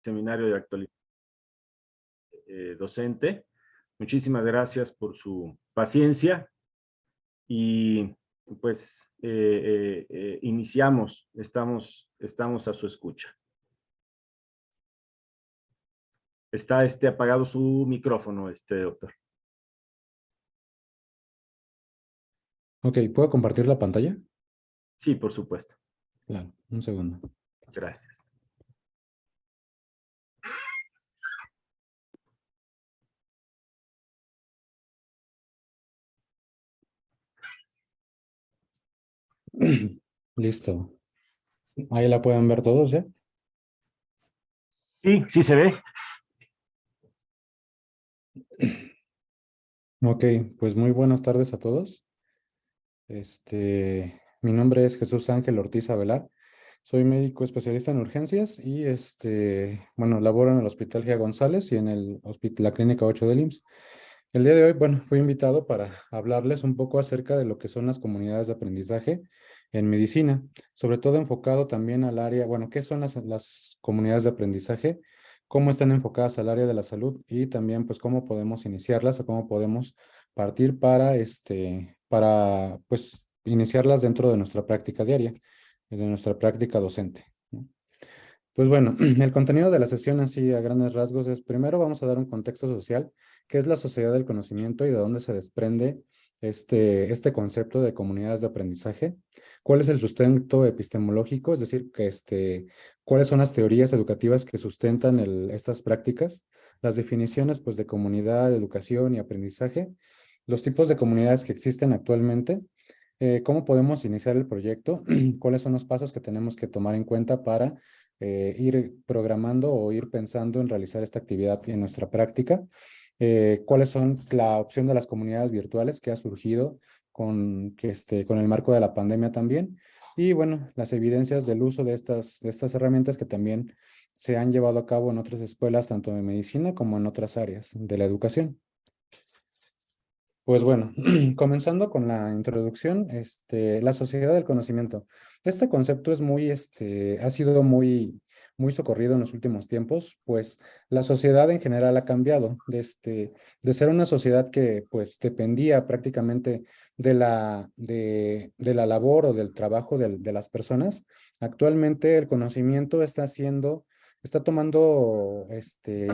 seminario de actualidad docente. Muchísimas gracias por su paciencia y pues iniciamos, estamos a su escucha. Está apagado su micrófono, doctor. Ok, ¿puedo compartir la pantalla? Sí, por supuesto. Claro, un segundo. Gracias. Listo. Ahí la pueden ver todos, ¿ya? Sí, sí se ve. Ok, pues muy buenas tardes a todos. Mi nombre es Jesús Ángel Ortiz Avelar. Soy médico especialista en urgencias y bueno, laboro en el Hospital Gia González y en la Clínica 8 del IMSS. El día de hoy, bueno, fui invitado para hablarles un poco acerca de lo que son las comunidades de aprendizaje en medicina, sobre todo enfocado también al área, bueno, ¿qué son las comunidades de aprendizaje? ¿Cómo están enfocadas al área de la salud? Y también, pues, cómo podemos iniciarlas o cómo podemos partir para, pues, iniciarlas dentro de nuestra práctica diaria, de nuestra práctica docente, ¿no? Pues bueno, el contenido de la sesión así a grandes rasgos es, primero vamos a dar un contexto social, qué es la sociedad del conocimiento y de dónde se desprende este concepto de comunidades de aprendizaje, cuál es el sustento epistemológico, es decir, cuáles son las teorías educativas que sustentan estas prácticas, las definiciones pues de comunidad, educación y aprendizaje, los tipos de comunidades que existen actualmente, cómo podemos iniciar el proyecto, cuáles son los pasos que tenemos que tomar en cuenta para ir programando o ir pensando en realizar esta actividad en nuestra práctica, cuáles son la opción de las comunidades virtuales que ha surgido con el marco de la pandemia también, y bueno, las evidencias del uso de estas herramientas que también se han llevado a cabo en otras escuelas, tanto de medicina como en otras áreas de la educación. Pues bueno, comenzando con la introducción, la sociedad del conocimiento. Este concepto ha sido muy socorrido en los últimos tiempos, pues la sociedad en general ha cambiado de ser una sociedad que pues dependía prácticamente de la labor o del trabajo de las personas. Actualmente el conocimiento está tomando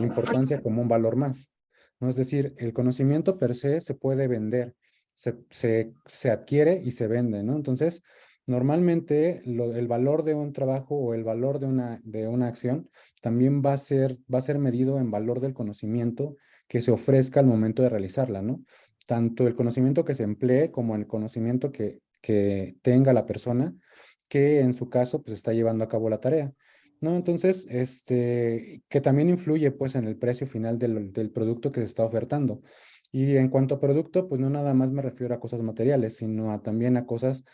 importancia como un valor más, ¿no? Es decir, el conocimiento per se puede vender, se adquiere y se vende, ¿no? Entonces, normalmente el valor de un trabajo o el valor de una acción también va a ser medido en valor del conocimiento que se ofrezca al momento de realizarla, ¿no? Tanto el conocimiento que se emplee como el conocimiento que tenga la persona que en su caso pues está llevando a cabo la tarea, ¿no? Entonces, que también influye pues en el precio final del producto que se está ofertando. Y en cuanto a producto, pues no nada más me refiero a cosas materiales, sino también a cosas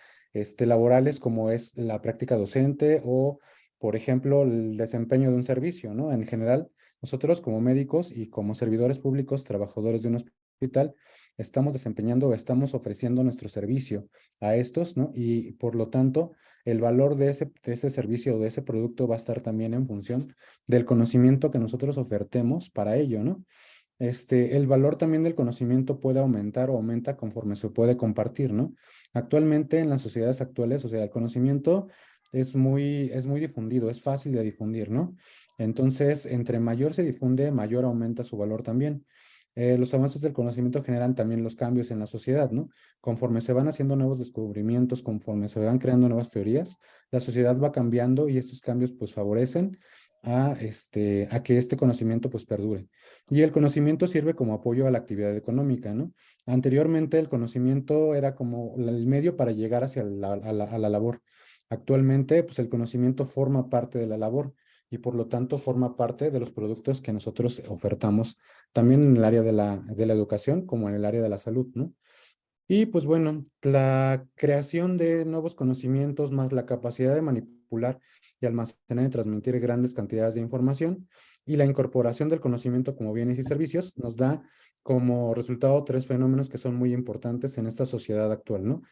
laborales como es la práctica docente o, por ejemplo, el desempeño de un servicio, ¿no? En general, nosotros como médicos y como servidores públicos, trabajadores de un hospital, estamos desempeñando o estamos ofreciendo nuestro servicio a estos, ¿no? Y por lo tanto, el valor de ese servicio o de ese producto va a estar también en función del conocimiento que nosotros ofertemos para ello, ¿no? El valor también del conocimiento puede aumentar o aumenta conforme se puede compartir, ¿no? Actualmente en las sociedades actuales, o sea, el conocimiento es muy difundido, es fácil de difundir, ¿no? Entonces, entre mayor se difunde, mayor aumenta su valor también. Los avances del conocimiento generan también los cambios en la sociedad, ¿no? Conforme se van haciendo nuevos descubrimientos, conforme se van creando nuevas teorías, la sociedad va cambiando y estos cambios pues favorecen a que este conocimiento pues perdure. Y el conocimiento sirve como apoyo a la actividad económica, ¿no? Anteriormente el conocimiento era como el medio para llegar hacia a la labor. Actualmente pues el conocimiento forma parte de la labor y por lo tanto forma parte de los productos que nosotros ofertamos tanto en el área de la educación como en el área de la salud, ¿no? Y pues bueno, la creación de nuevos conocimientos más la capacidad de manipular y almacenar y transmitir grandes cantidades de información y la incorporación del conocimiento como bienes y servicios nos da como resultado tres fenómenos que son muy importantes en esta sociedad actual, ¿no?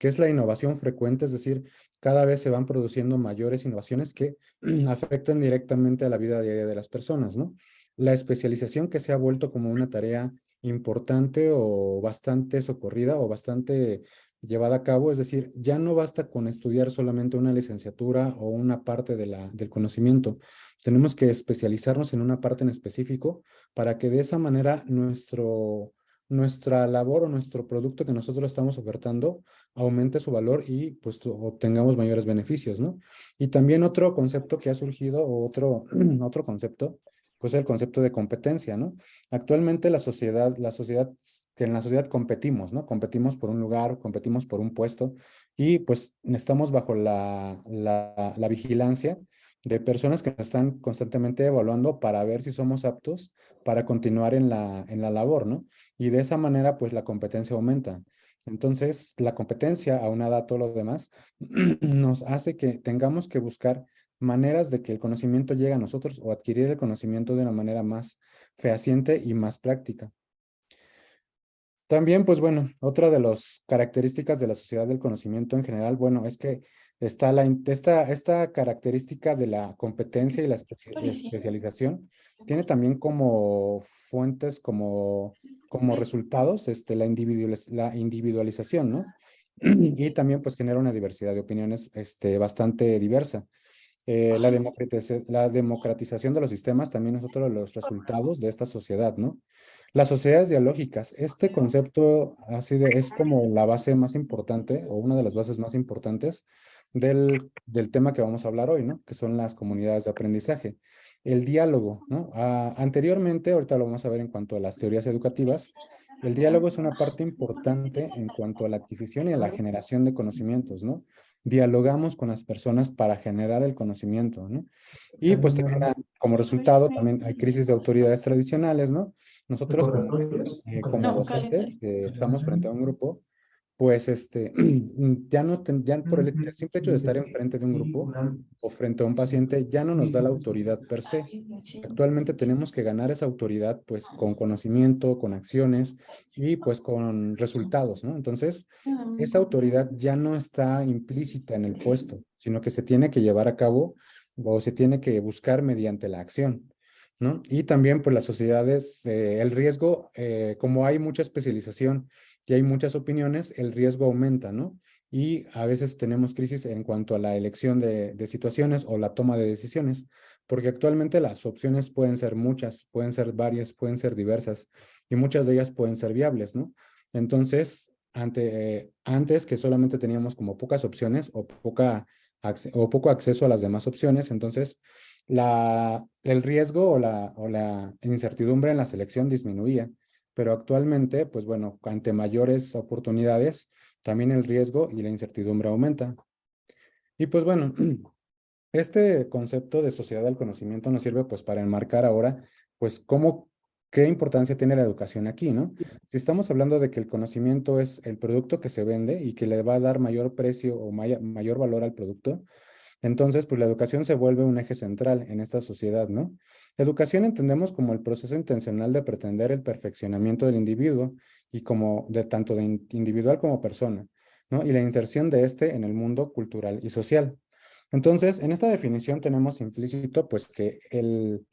que es la innovación frecuente, es decir, cada vez se van produciendo mayores innovaciones que afectan directamente a la vida diaria de las personas, ¿no? La especialización que se ha vuelto como una tarea importante o bastante socorrida o bastante llevada a cabo, es decir, ya no basta con estudiar solamente una licenciatura o una parte del conocimiento, tenemos que especializarnos en una parte en específico para que de esa manera nuestra labor o nuestro producto que nosotros estamos ofertando aumente su valor y pues obtengamos mayores beneficios, ¿no? Y también otro concepto que ha surgido, o otro concepto, pues el concepto de competencia, ¿no? Actualmente que en la sociedad competimos, ¿no? Competimos por un lugar, competimos por un puesto y pues estamos bajo la vigilancia de personas que nos están constantemente evaluando para ver si somos aptos para continuar en la labor, ¿no? Y de esa manera, pues la competencia aumenta. Entonces, la competencia, aunada a todo lo demás, nos hace que tengamos que buscar maneras de que el conocimiento llegue a nosotros o adquirir el conocimiento de una manera más fehaciente y más práctica. También, pues bueno, otra de las características de la sociedad del conocimiento en general, bueno, es que está esta característica de la competencia y la especialización, tiene también como fuentes, como resultados, la individualización, ¿no? Y también pues genera una diversidad de opiniones, bastante diversa. La democratización de los sistemas también es otro de los resultados de esta sociedad, ¿no? Las sociedades dialógicas, este concepto es como la base más importante o una de las bases más importantes del tema que vamos a hablar hoy, ¿no? Que son las comunidades de aprendizaje. El diálogo, ¿no? Anteriormente, ahorita lo vamos a ver en cuanto a las teorías educativas, el diálogo es una parte importante en cuanto a la adquisición y a la generación de conocimientos, ¿no? Dialogamos con las personas para generar el conocimiento, ¿no? Y pues también como resultado también hay crisis de autoridades tradicionales, ¿no? Nosotros como No, docentes calendario. estamos frente a un grupo, pues ya no, ya por el simple hecho de estar enfrente de un grupo o frente a un paciente ya no nos da la autoridad per se. Actualmente tenemos que ganar esa autoridad pues con conocimiento, con acciones y pues con resultados, ¿no? Entonces, esa autoridad ya no está implícita en el puesto, sino que se tiene que llevar a cabo o se tiene que buscar mediante la acción, ¿no? Y también pues las sociedades, el riesgo, como hay mucha especialización y hay muchas opiniones, el riesgo aumenta, ¿no? Y a veces tenemos crisis en cuanto a la elección de situaciones o la toma de decisiones, porque actualmente las opciones pueden ser muchas, pueden ser varias, pueden ser diversas y muchas de ellas pueden ser viables, ¿no? Entonces, antes que solamente teníamos como pocas opciones o poco acceso a las demás opciones, entonces el riesgo o la incertidumbre en la selección disminuía, pero actualmente, pues bueno, ante mayores oportunidades, también el riesgo y la incertidumbre aumenta. Y pues bueno, este concepto de sociedad del conocimiento nos sirve pues para enmarcar ahora, pues qué importancia tiene la educación aquí, ¿no? Si estamos hablando de que el conocimiento es el producto que se vende y que le va a dar mayor precio o mayor valor al producto, entonces, pues la educación se vuelve un eje central en esta sociedad, ¿no? Educación entendemos como el proceso intencional de pretender el perfeccionamiento del individuo y como de tanto de individual como persona, ¿no? Y la inserción de este en el mundo cultural y social. Entonces, en esta definición tenemos implícito, pues, que el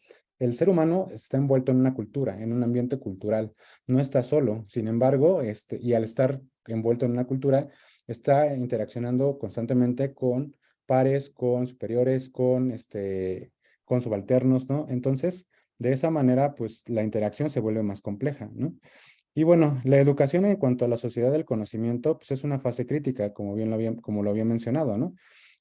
ser humano está envuelto en una cultura, en un ambiente cultural, no está solo, sin embargo, y al estar envuelto en una cultura, está interaccionando constantemente con pares, con superiores, con subalternos, ¿no? Entonces, de esa manera, pues la interacción se vuelve más compleja, ¿no? Y bueno, la educación en cuanto a la sociedad del conocimiento, pues es una fase crítica, como lo había mencionado, ¿no?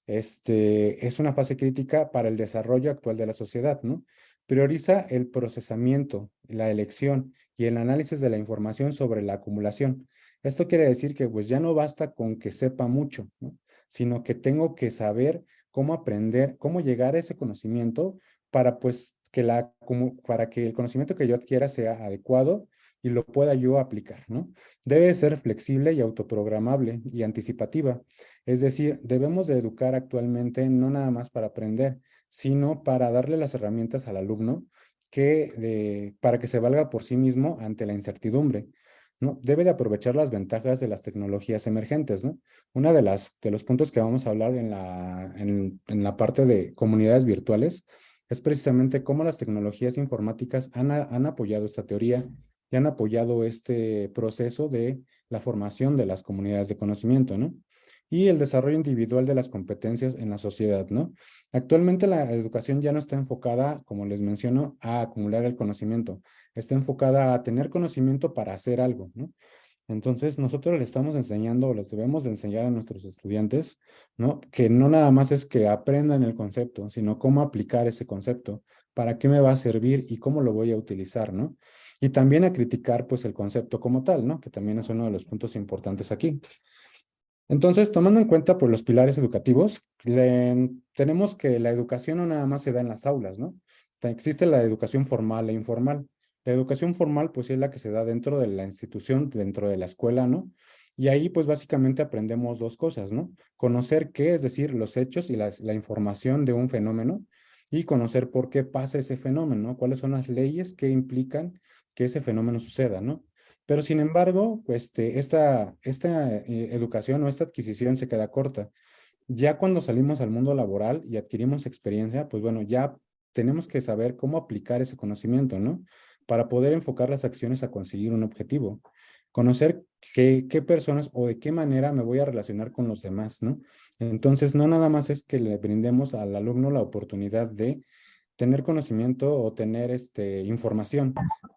Es una fase crítica para el desarrollo actual de la sociedad, ¿no? Prioriza el procesamiento, la elección y el análisis de la información sobre la acumulación. Esto quiere decir que pues ya no basta con que sepa mucho, ¿no? Sino que tengo que saber cómo aprender, cómo llegar a ese conocimiento para pues para que el conocimiento que yo adquiera sea adecuado y lo pueda yo aplicar, ¿no? Debe ser flexible y autoprogramable y anticipativa. Es decir, debemos de educar actualmente no nada más para aprender, sino para darle las herramientas al alumno para que se valga por sí mismo ante la incertidumbre. ¿no? Debe de aprovechar las ventajas de las tecnologías emergentes, ¿no? Una de los puntos que vamos a hablar en la parte de comunidades virtuales es precisamente cómo las tecnologías informáticas han apoyado esta teoría y han apoyado este proceso de la formación de las comunidades de conocimiento, ¿no? Y el desarrollo individual de las competencias en la sociedad, ¿no? Actualmente la educación ya no está enfocada, como les menciono, a acumular el conocimiento, está enfocada a tener conocimiento para hacer algo, ¿no? Entonces, nosotros le estamos enseñando, o les debemos de enseñar a nuestros estudiantes, ¿no? Que no nada más es que aprendan el concepto, sino cómo aplicar ese concepto, para qué me va a servir y cómo lo voy a utilizar, ¿no? Y también a criticar, pues, el concepto como tal, ¿no? Que también es uno de los puntos importantes aquí. Entonces, tomando en cuenta pues, los pilares educativos, tenemos que la educación no nada más se da en las aulas, ¿no? Existe la educación formal e informal. La educación formal, pues, es la que se da dentro de la institución, dentro de la escuela, ¿no? Y ahí, pues, básicamente aprendemos dos cosas, ¿no? Conocer qué, es decir, los hechos y la información de un fenómeno, y conocer por qué pasa ese fenómeno, ¿no? Cuáles son las leyes que implican que ese fenómeno suceda, ¿no? Pero sin embargo, pues, esta educación o esta adquisición se queda corta. Ya cuando salimos al mundo laboral y adquirimos experiencia, pues bueno, ya tenemos que saber cómo aplicar ese conocimiento, ¿no? Para poder enfocar las acciones a conseguir un objetivo. Conocer qué personas o de qué manera me voy a relacionar con los demás, ¿no? Entonces, no nada más es que le brindemos al alumno la oportunidad de tener conocimiento o tener información,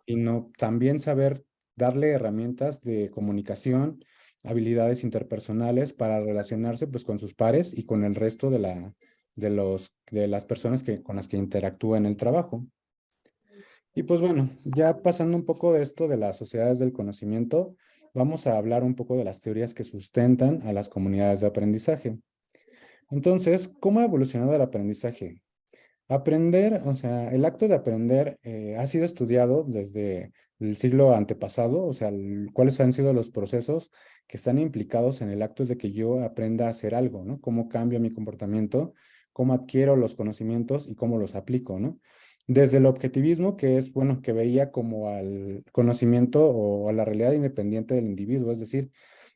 sino también saber darle herramientas de comunicación, habilidades interpersonales para relacionarse pues con sus pares y con el resto de las personas con las que interactúa en el trabajo. Y pues bueno, ya pasando un poco de esto de las sociedades del conocimiento, vamos a hablar un poco de las teorías que sustentan a las comunidades de aprendizaje. Entonces, ¿cómo ha evolucionado el aprendizaje? Aprender, o sea, el acto de aprender ha sido estudiado desde el siglo antepasado, o sea, cuáles han sido los procesos que están implicados en el acto de que yo aprenda a hacer algo, ¿no? Cómo cambio mi comportamiento, cómo adquiero los conocimientos y cómo los aplico, ¿no? Desde el objetivismo, que es, bueno, que veía como al conocimiento o a la realidad independiente del individuo, es decir,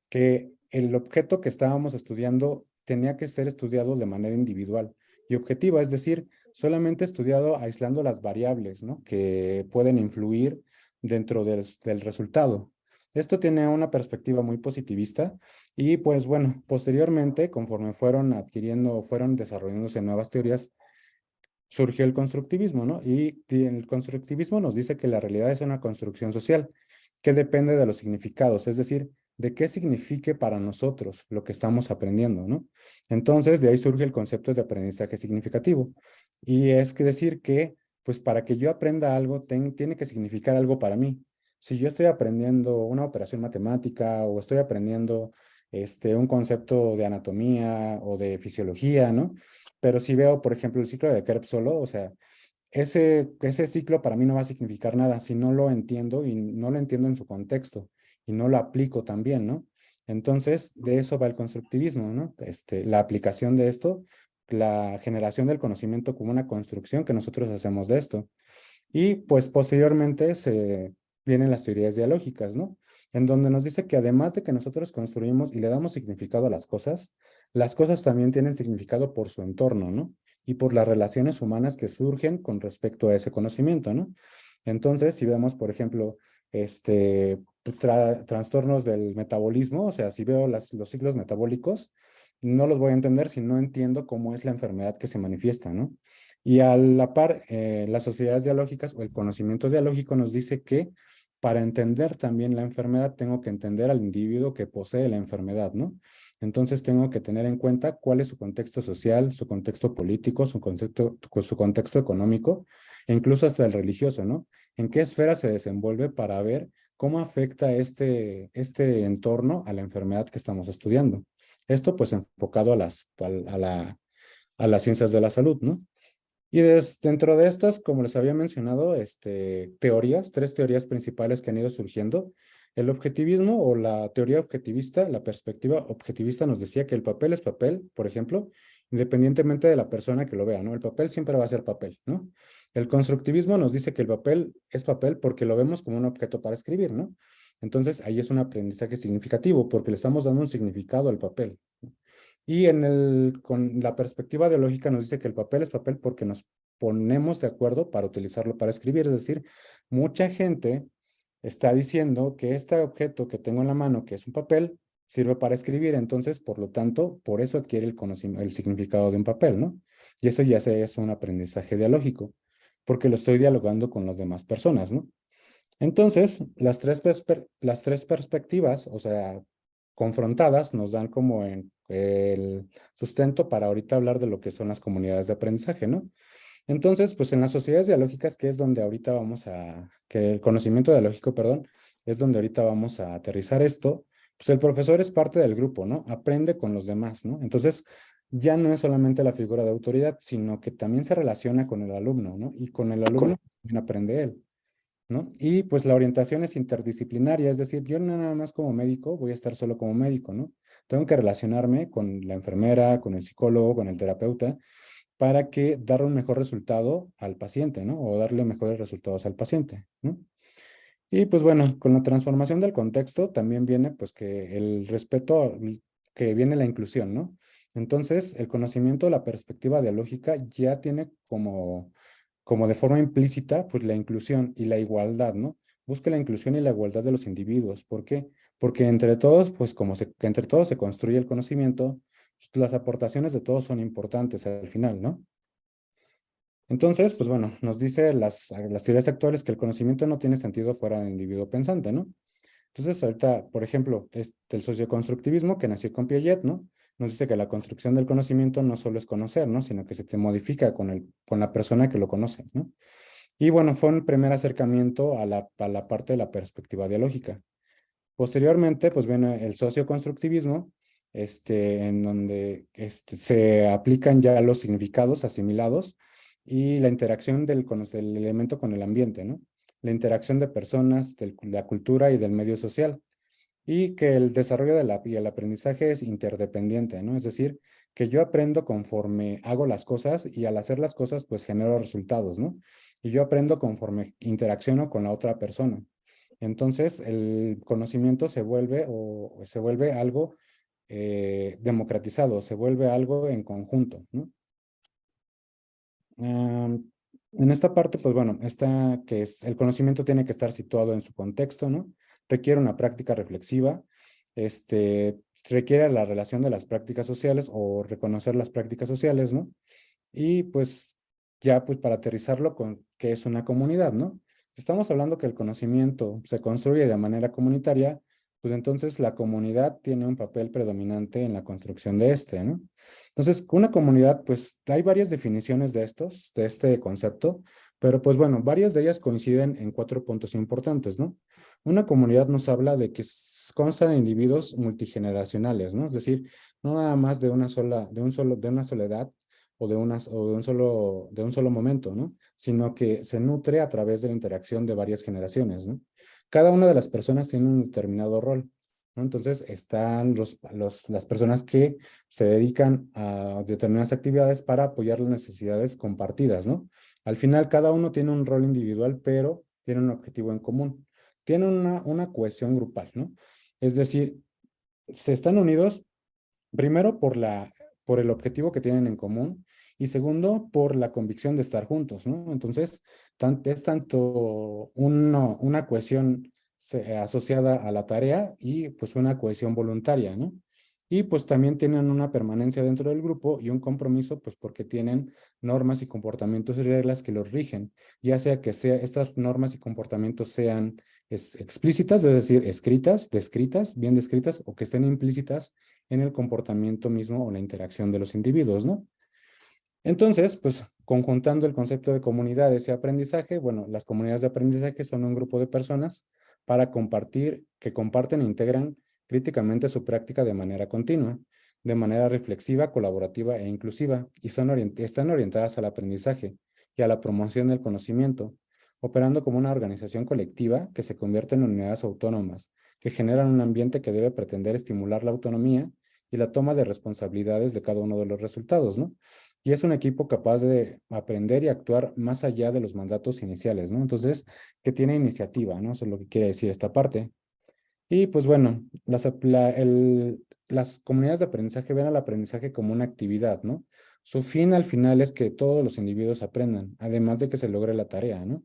que el objeto que estábamos estudiando tenía que ser estudiado de manera individual y objetiva, es decir, solamente estudiado aislando las variables, ¿no? Que pueden influir dentro del resultado. Esto tiene una perspectiva muy positivista y pues bueno, posteriormente, conforme fueron desarrollándose nuevas teorías, surgió el constructivismo, ¿no? Y el constructivismo nos dice que la realidad es una construcción social que depende de los significados, es decir, de qué signifique para nosotros lo que estamos aprendiendo, ¿no? Entonces, de ahí surge el concepto de aprendizaje significativo. Y es que decir que, pues para que yo aprenda algo, tiene que significar algo para mí. Si yo estoy aprendiendo una operación matemática o estoy aprendiendo un concepto de anatomía o de fisiología, ¿no? Pero si veo, por ejemplo, el ciclo de Krebs solo, o sea, ese ciclo para mí no va a significar nada si no lo entiendo y no lo entiendo en su contexto y no lo aplico también, ¿no? Entonces, de eso va el constructivismo, ¿no? La aplicación de esto, la generación del conocimiento como una construcción que nosotros hacemos de esto. Y pues posteriormente vienen las teorías dialógicas, ¿no? En donde nos dice que además de que nosotros construimos y le damos significado a las cosas también tienen significado por su entorno, ¿no? Y por las relaciones humanas que surgen con respecto a ese conocimiento, ¿no? Entonces, si vemos, por ejemplo, trastornos del metabolismo, o sea, si veo los ciclos metabólicos, no los voy a entender si no entiendo cómo es la enfermedad que se manifiesta, ¿no? Y a la par, las sociedades dialógicas o el conocimiento dialógico nos dice que para entender también la enfermedad tengo que entender al individuo que posee la enfermedad, ¿no? Entonces tengo que tener en cuenta cuál es su contexto social, su contexto político, su contexto económico e incluso hasta el religioso, ¿no? En qué esfera se desenvuelve para ver cómo afecta este entorno a la enfermedad que estamos estudiando. Esto pues enfocado a las ciencias de la salud, ¿no? Y dentro de estas, como les había mencionado, tres teorías principales que han ido surgiendo. El objetivismo o la teoría objetivista, la perspectiva objetivista nos decía que el papel es papel, por ejemplo, independientemente de la persona que lo vea, ¿no? El papel siempre va a ser papel, ¿no? El constructivismo nos dice que el papel es papel porque lo vemos como un objeto para escribir, ¿no? Entonces, ahí es un aprendizaje significativo porque le estamos dando un significado al papel. Y con la perspectiva de lógica nos dice que el papel es papel porque nos ponemos de acuerdo para utilizarlo para escribir. Es decir, mucha gente está diciendo que este objeto que tengo en la mano, que es un papel, sirve para escribir. Entonces, por lo tanto, por eso adquiere el conocimiento, el significado de un papel, ¿no? Y eso ya es un aprendizaje dialógico, porque lo estoy dialogando con las demás personas, ¿no? Entonces, las tres perspectivas, o sea, confrontadas, nos dan como el sustento para ahorita hablar de lo que son las comunidades de aprendizaje, ¿no? Entonces, pues en las sociedades dialógicas, que es donde ahorita que el conocimiento dialógico, perdón, es donde ahorita vamos a aterrizar esto, pues el profesor es parte del grupo, ¿no? Aprende con los demás, ¿no? Entonces, ya no es solamente la figura de autoridad, sino que también se relaciona con el alumno, ¿no? Y con el alumno también aprende él, ¿no? Y pues la orientación es interdisciplinaria, es decir, yo no nada más como médico voy a estar solo como médico, ¿no? Tengo que relacionarme con la enfermera, con el psicólogo, con el terapeuta, para que darle un mejor resultado al paciente, ¿no? O darle mejores resultados al paciente, ¿no? Y pues bueno, con la transformación del contexto también viene pues que el respeto, que viene la inclusión, ¿no? Entonces, el conocimiento, la perspectiva dialógica ya tiene como de forma implícita pues la inclusión y la igualdad, ¿no? Busca la inclusión y la igualdad de los individuos. ¿Por qué? Porque entre todos, pues que entre todos se construye el conocimiento, pues, las aportaciones de todos son importantes al final, ¿no? Entonces, pues bueno, nos dice las teorías actuales que el conocimiento no tiene sentido fuera del individuo pensante, ¿no? Entonces, ahorita, por ejemplo, el socioconstructivismo que nació con Piaget, ¿no? Nos dice que la construcción del conocimiento no solo es conocer, ¿no? Sino que se te modifica con la persona que lo conoce, ¿no? Y bueno, fue un primer acercamiento a la parte de la perspectiva dialógica. Posteriormente, pues viene el socioconstructivismo, en donde se aplican ya los significados asimilados y la interacción del elemento con el ambiente, ¿no? La interacción de personas, de la cultura y del medio social. Y que el desarrollo y el aprendizaje es interdependiente, ¿no? Es decir, que yo aprendo conforme hago las cosas y al hacer las cosas, pues genero resultados, ¿no? Y yo aprendo conforme interacciono con la otra persona. Entonces, el conocimiento se vuelve algo democratizado, se vuelve algo en conjunto, ¿no? En esta parte, pues bueno, que es el conocimiento tiene que estar situado en su contexto, ¿no? Requiere una práctica reflexiva, requiere la relación de las prácticas sociales o reconocer las prácticas sociales, ¿no? Y pues ya pues para aterrizarlo con qué es una comunidad, ¿no? Si estamos hablando que el conocimiento se construye de manera comunitaria, pues entonces la comunidad tiene un papel predominante en la construcción de ¿no? Entonces, una comunidad, pues hay varias definiciones de este concepto, pero pues bueno, varias de ellas coinciden en cuatro puntos importantes, ¿no? Una comunidad nos habla de que consta de individuos multigeneracionales, ¿no? Es decir, no nada más de una sola edad o de un solo momento, ¿no? Sino que se nutre a través de la interacción de varias generaciones, ¿no? Cada una de las personas tiene un determinado rol, ¿no? Entonces están las personas que se dedican a determinadas actividades para apoyar las necesidades compartidas, ¿no? Al final, cada uno tiene un rol individual, pero tiene un objetivo en común. Tiene una cohesión grupal, ¿no? Es decir, se están unidos primero por el objetivo que tienen en común y segundo, por la convicción de estar juntos, ¿no? Entonces, es tanto una cohesión asociada a la tarea y pues una cohesión voluntaria, ¿no? Y pues también tienen una permanencia dentro del grupo y un compromiso, pues porque tienen normas y comportamientos y reglas que los rigen, ya sea que estas normas y comportamientos sean explícitas, es decir, escritas, descritas, bien descritas, o que estén implícitas en el comportamiento mismo o la interacción de los individuos, ¿no? Entonces, pues conjuntando el concepto de comunidades y aprendizaje, bueno, las comunidades de aprendizaje son un grupo de personas para compartir, que comparten e integran críticamente su práctica de manera continua, de manera reflexiva, colaborativa e inclusiva, y están orientadas al aprendizaje y a la promoción del conocimiento, operando como una organización colectiva que se convierte en unidades autónomas, que generan un ambiente que debe pretender estimular la autonomía y la toma de responsabilidades de cada uno de los resultados, ¿no? Y es un equipo capaz de aprender y actuar más allá de los mandatos iniciales, ¿no? Entonces, que tiene iniciativa, ¿no? Eso es lo que quiere decir esta parte. Y pues bueno, las comunidades de aprendizaje ven al aprendizaje como una actividad, ¿no? Su fin al final es que todos los individuos aprendan, además de que se logre la tarea, ¿no?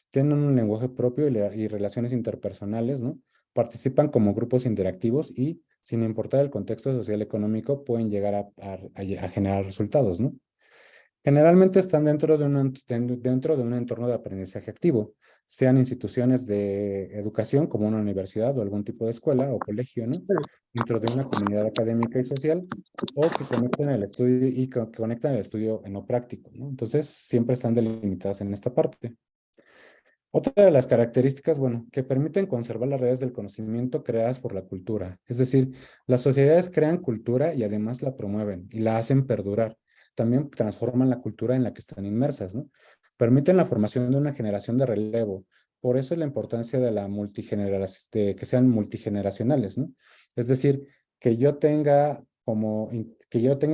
Tienen un lenguaje propio y relaciones interpersonales, ¿no? Participan como grupos interactivos y, sin importar el contexto social económico, pueden llegar a generar resultados, ¿no? Generalmente están dentro de un entorno de aprendizaje activo, sean instituciones de educación como una universidad o algún tipo de escuela o colegio, ¿no? Dentro de una comunidad académica y social, o que conecten el estudio que conectan el estudio en lo práctico, ¿no? Entonces, siempre están delimitadas en esta parte. Otra de las características, bueno, que permiten conservar las redes del conocimiento creadas por la cultura. Es decir, las sociedades crean cultura y además la promueven y la hacen perdurar. También transforman la cultura en la que están inmersas, ¿no? Permiten la formación de una generación de relevo. Por eso es la importancia de de que sean multigeneracionales, ¿no? Es decir, que yo tenga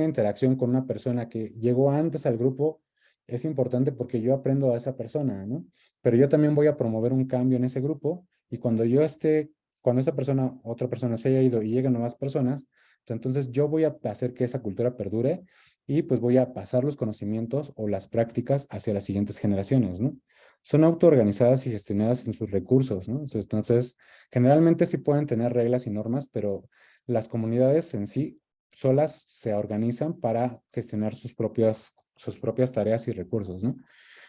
interacción con una persona que llegó antes al grupo, es importante porque yo aprendo a esa persona, ¿no? Pero yo también voy a promover un cambio en ese grupo y cuando esa persona, otra persona se haya ido y lleguen nuevas personas, entonces yo voy a hacer que esa cultura perdure y pues voy a pasar los conocimientos o las prácticas hacia las siguientes generaciones, ¿no? Son autoorganizadas y gestionadas en sus recursos, ¿no? Entonces, generalmente sí pueden tener reglas y normas, pero las comunidades en sí solas se organizan para gestionar sus propias tareas y recursos, ¿no?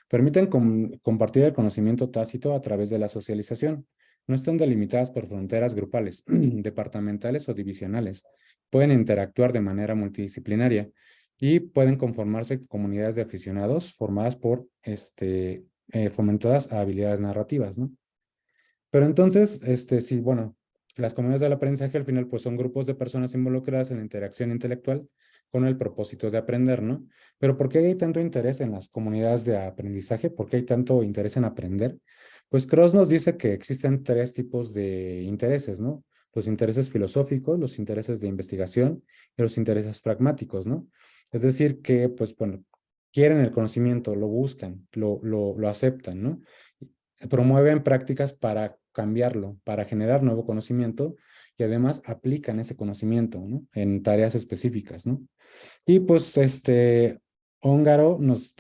Permiten compartir el conocimiento tácito a través de la socialización. No están delimitadas por fronteras grupales, departamentales o divisionales. Pueden interactuar de manera multidisciplinaria y pueden conformarse comunidades de aficionados formadas fomentadas a habilidades narrativas, ¿no? Pero entonces, sí, bueno, las comunidades del aprendizaje al final pues son grupos de personas involucradas en la interacción intelectual con el propósito de aprender, ¿no? Pero ¿por qué hay tanto interés en las comunidades de aprendizaje? ¿Por qué hay tanto interés en aprender? Pues Cross nos dice que existen tres tipos de intereses, ¿no? Los intereses filosóficos, los intereses de investigación y los intereses pragmáticos, ¿no? Es decir, que, pues, bueno, quieren el conocimiento, lo buscan, lo aceptan, ¿no? Promueven prácticas para cambiarlo, para generar nuevo conocimiento y además aplican ese conocimiento, ¿no? En tareas específicas, ¿no? Y pues Húngaro nos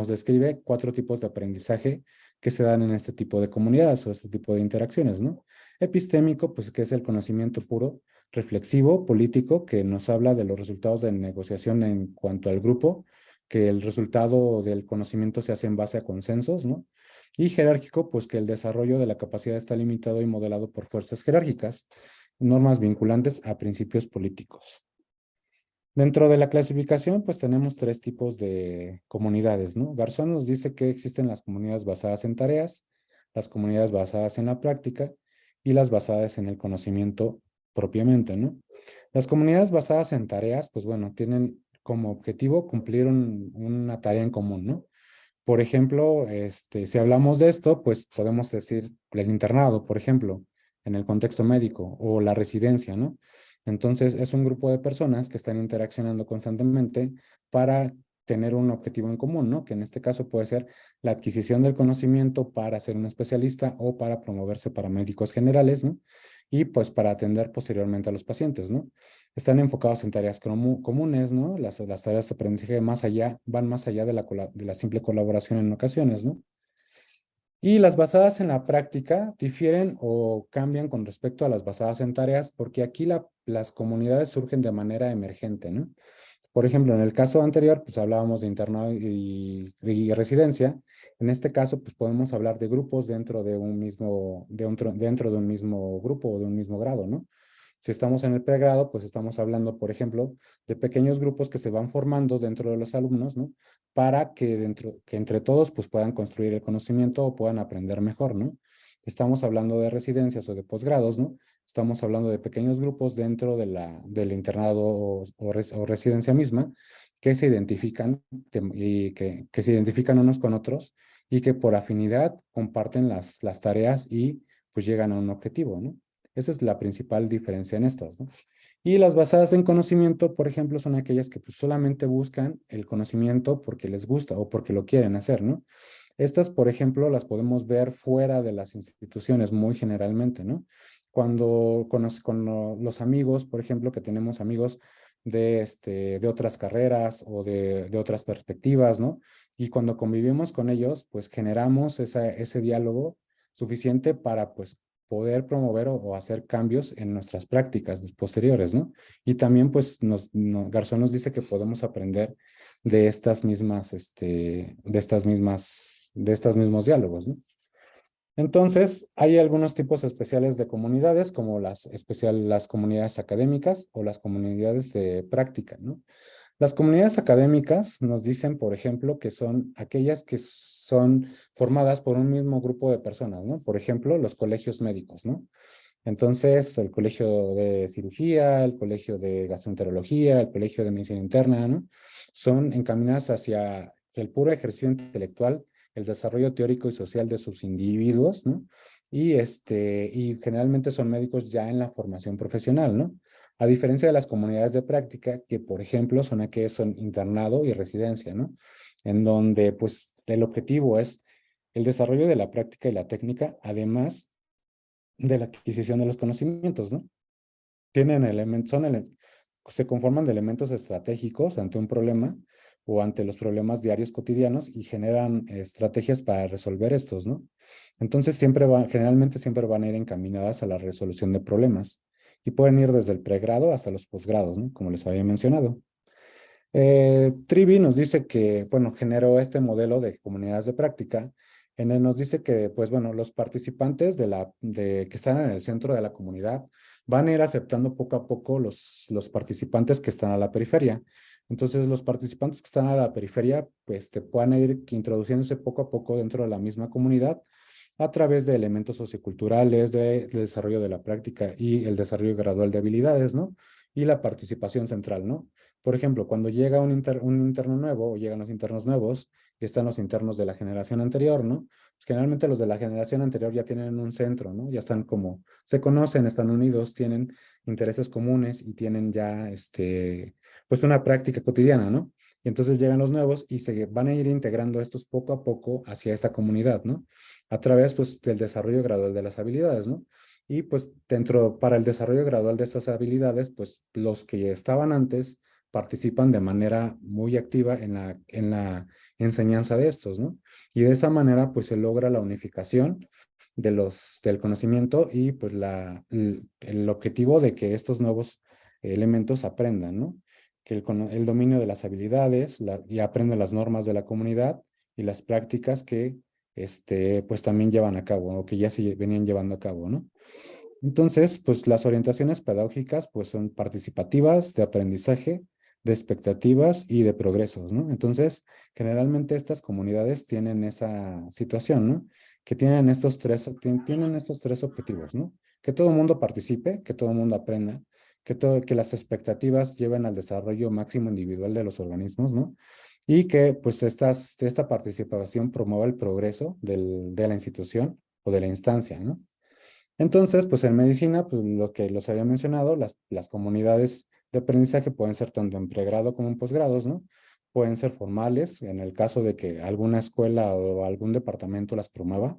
describe cuatro tipos de aprendizaje que se dan en este tipo de comunidades o este tipo de interacciones, ¿no? Epistémico, pues que es el conocimiento puro, reflexivo, político, que nos habla de los resultados de negociación en cuanto al grupo, que el resultado del conocimiento se hace en base a consensos, ¿no? Y jerárquico, pues que el desarrollo de la capacidad está limitado y modelado por fuerzas jerárquicas, normas vinculantes a principios políticos. Dentro de la clasificación, pues tenemos tres tipos de comunidades, ¿no? Garzón nos dice que existen las comunidades basadas en tareas, las comunidades basadas en la práctica y las basadas en el conocimiento propiamente, ¿no? Las comunidades basadas en tareas, pues bueno, tienen como objetivo cumplir una tarea en común, ¿no? Por ejemplo, si hablamos de esto, pues podemos decir el internado, por ejemplo, en el contexto médico o la residencia, ¿no? Entonces, es un grupo de personas que están interaccionando constantemente para tener un objetivo en común, ¿no? Que en este caso puede ser la adquisición del conocimiento para ser un especialista o para promoverse para médicos generales, ¿no? Y pues para atender posteriormente a los pacientes, ¿no? Están enfocados en tareas comunes, ¿no? Las tareas de aprendizaje van más allá de de la simple colaboración en ocasiones, ¿no? Y las basadas en la práctica difieren o cambian con respecto a las basadas en tareas, porque aquí las comunidades surgen de manera emergente, ¿no? Por ejemplo, en el caso anterior, pues hablábamos de internado y residencia. En este caso, pues podemos hablar de grupos dentro de dentro de un mismo grupo o de un mismo grado, ¿no? Si estamos en el pregrado, pues estamos hablando, por ejemplo, de pequeños grupos que se van formando dentro de los alumnos, ¿no? Para que entre todos pues puedan construir el conocimiento o puedan aprender mejor, ¿no? Estamos hablando de residencias o de posgrados, ¿no? Estamos hablando de pequeños grupos dentro del internado o residencia misma que se identifican que se identifican unos con otros y que por afinidad comparten las tareas y pues llegan a un objetivo, ¿no? Esa es la principal diferencia en estas, ¿no? Y las basadas en conocimiento, por ejemplo, son aquellas que pues, solamente buscan el conocimiento porque les gusta o porque lo quieren hacer, ¿no? Estas, por ejemplo, las podemos ver fuera de las instituciones muy generalmente, ¿no? Cuando con los amigos, por ejemplo, que tenemos amigos de otras carreras o de otras perspectivas, ¿no? Y cuando convivimos con ellos, pues generamos ese diálogo suficiente para, pues, poder promover o hacer cambios en nuestras prácticas posteriores, ¿no? Y también, pues, Garzón nos dice que podemos aprender de estos mismos diálogos, ¿no? Entonces, hay algunos tipos especiales de comunidades, como las comunidades académicas o las comunidades de práctica, ¿no? Las comunidades académicas nos dicen, por ejemplo, que son aquellas que son formadas por un mismo grupo de personas, ¿no? Por ejemplo, los colegios médicos, ¿no? Entonces, el colegio de cirugía, el colegio de gastroenterología, el colegio de medicina interna, ¿no? Son encaminadas hacia el puro ejercicio intelectual, el desarrollo teórico y social de sus individuos, ¿no? Y generalmente son médicos ya en la formación profesional, ¿no? A diferencia de las comunidades de práctica, que por ejemplo son aquellas son internado y residencia, ¿no? En donde pues el objetivo es el desarrollo de la práctica y la técnica, además de la adquisición de los conocimientos, ¿no? Tienen elementos, se conforman de elementos estratégicos ante un problema o ante los problemas diarios cotidianos y generan estrategias para resolver estos, ¿no? Entonces generalmente siempre van a ir encaminadas a la resolución de problemas y pueden ir desde el pregrado hasta los posgrados, ¿no? Como les había mencionado. Trivi nos dice que, bueno, generó este modelo de comunidades de práctica, en el nos dice que, pues bueno, los participantes que están en el centro de la comunidad van a ir aceptando poco a poco los participantes que están a la periferia. Entonces, los participantes que están a la periferia, pues te puedan ir introduciéndose poco a poco dentro de la misma comunidad a través de elementos socioculturales, del desarrollo de la práctica y el desarrollo gradual de habilidades, ¿no? Y la participación central, ¿no? Por ejemplo, cuando llega un interno nuevo o llegan los internos nuevos y están los internos de la generación anterior, ¿no? Pues generalmente los de la generación anterior ya tienen un centro, ¿no? Ya están como, se conocen, están unidos, tienen intereses comunes y tienen ya, pues una práctica cotidiana, ¿no? Y entonces llegan los nuevos y se van a ir integrando estos poco a poco hacia esta comunidad, ¿no? A través, pues, del desarrollo gradual de las habilidades, ¿no? Y pues para el desarrollo gradual de estas habilidades, pues los que estaban antes participan de manera muy activa en la enseñanza de estos, ¿no? Y de esa manera, pues se logra la unificación del conocimiento y pues el objetivo de que estos nuevos elementos aprendan, ¿no? Que el dominio de las habilidades y aprendan las normas de la comunidad y las prácticas que pues también llevan a cabo o que ya se venían llevando a cabo, ¿no? Entonces, pues las orientaciones pedagógicas pues son participativas, de aprendizaje, de expectativas y de progresos, ¿no? Entonces, generalmente estas comunidades tienen esa situación, ¿no? Que tienen estos tres objetivos, ¿no? Que todo el mundo participe, que todo el mundo aprenda, que las expectativas lleven al desarrollo máximo individual de los organismos, ¿no? Y que pues esta participación promueva el progreso de la institución o de la instancia, ¿no? Entonces, pues en medicina, pues lo que los había mencionado, las comunidades de aprendizaje pueden ser tanto en pregrado como en posgrados, ¿no? Pueden ser formales, en el caso de que alguna escuela o algún departamento las promueva,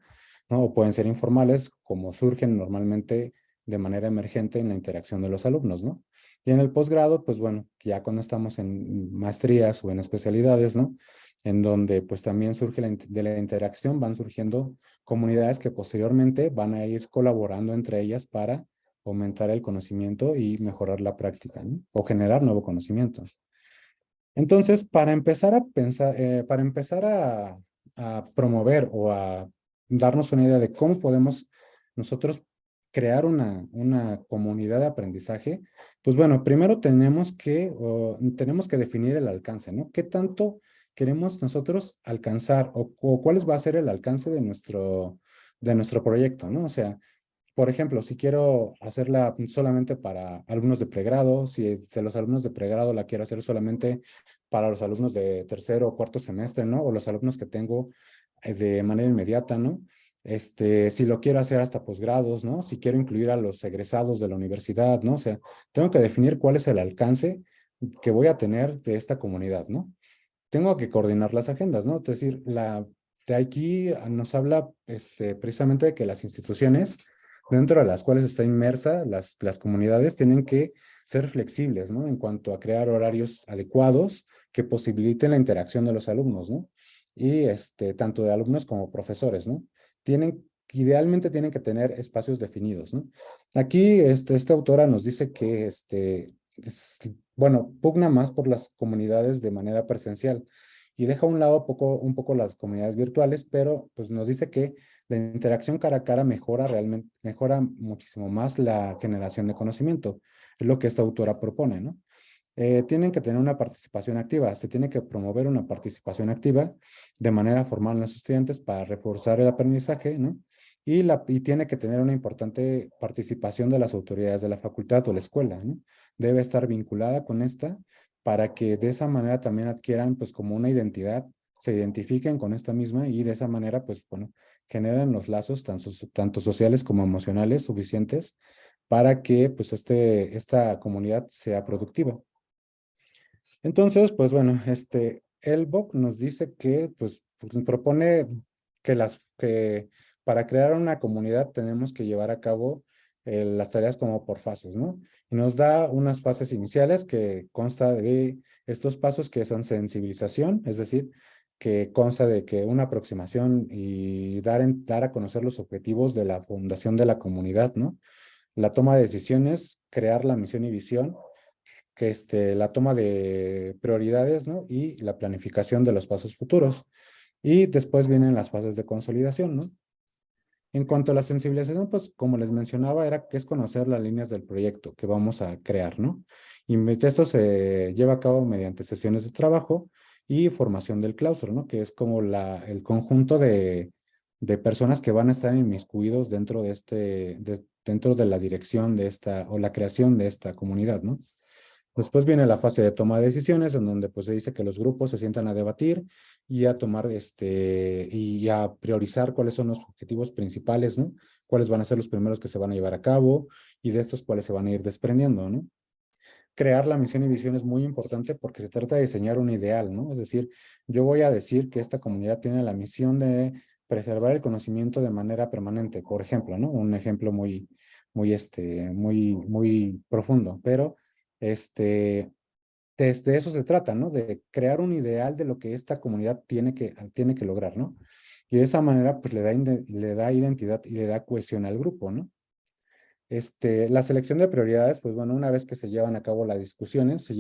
¿no? O pueden ser informales, como surgen normalmente de manera emergente en la interacción de los alumnos, ¿no? Y en el posgrado, pues bueno, ya cuando estamos en maestrías o en especialidades, ¿no? En donde pues también surge de la interacción, van surgiendo comunidades que posteriormente van a ir colaborando entre ellas para aumentar el conocimiento y mejorar la práctica, ¿no? O generar nuevo conocimiento. Entonces, para empezar a pensar, para empezar a promover o a darnos una idea de cómo podemos nosotros crear una comunidad de aprendizaje, pues bueno, primero tenemos que definir el alcance, ¿no? ¿Qué tanto queremos nosotros alcanzar o cuál va a ser el alcance de nuestro proyecto, ¿no? O sea, por ejemplo, si quiero hacerla solamente para alumnos de pregrado, si de los alumnos de pregrado la quiero hacer solamente para los alumnos de tercero o cuarto semestre, ¿no? O los alumnos que tengo de manera inmediata, ¿no? Si lo quiero hacer hasta posgrados, ¿no? Si quiero incluir a los egresados de la universidad, ¿no? O sea, tengo que definir cuál es el alcance que voy a tener de esta comunidad, ¿no? Tengo que coordinar las agendas, ¿no? Es decir, de aquí nos habla precisamente de que las instituciones dentro de las cuales está inmersa las comunidades tienen que ser flexibles, ¿no? En cuanto a crear horarios adecuados que posibiliten la interacción de los alumnos, ¿no? Y tanto de alumnos como profesores, ¿no? Idealmente tienen que tener espacios definidos, ¿no? Aquí esta autora nos dice que bueno, pugna más por las comunidades de manera presencial y deja a un lado un poco las comunidades virtuales, pero pues nos dice que la interacción cara a cara mejora muchísimo más la generación de conocimiento. Es lo que esta autora propone, ¿no? Tienen que tener una participación activa, se tiene que promover una participación activa de manera formal en los estudiantes para reforzar el aprendizaje, ¿no? Y tiene que tener una importante participación de las autoridades de la facultad o la escuela, ¿no? Debe estar vinculada con esta para que de esa manera también adquieran pues como una identidad, se identifiquen con esta misma y de esa manera pues bueno, generen los lazos tanto sociales como emocionales suficientes para que pues esta comunidad sea productiva. Entonces, pues bueno, Elbock nos dice que, pues, propone que para crear una comunidad tenemos que llevar a cabo las tareas como por fases, ¿no? Y nos da unas fases iniciales que consta de estos pasos que son sensibilización, es decir, que consta de que una aproximación y dar a conocer los objetivos de la fundación de la comunidad, ¿no? La toma de decisiones, crear la misión y visión, que la toma de prioridades, ¿no? Y la planificación de los pasos futuros. Y después vienen las fases de consolidación, ¿no? En cuanto a la sensibilización, pues como les mencionaba, que es conocer las líneas del proyecto que vamos a crear, ¿no? Y esto se lleva a cabo mediante sesiones de trabajo y formación del claustro, ¿no? Que es como el conjunto de personas que van a estar inmiscuidos dentro dentro de la dirección de o la creación de esta comunidad, ¿no? Después viene la fase de toma de decisiones, en donde pues se dice que los grupos se sientan a debatir y a tomar y a priorizar cuáles son los objetivos principales, ¿no? Cuáles van a ser los primeros que se van a llevar a cabo y de estos cuáles se van a ir desprendiendo, ¿no? Crear la misión y visión es muy importante porque se trata de diseñar un ideal, ¿no? Es decir, yo voy a decir que esta comunidad tiene la misión de preservar el conocimiento de manera permanente, por ejemplo, ¿no? Un ejemplo muy profundo, pero este, desde eso se trata, ¿no? De crear un ideal de lo que esta comunidad tiene que lograr, ¿no? Y de esa manera, pues le da identidad y le da cohesión al grupo, ¿no? La selección de prioridades, pues bueno, una vez que se llevan a cabo las discusiones,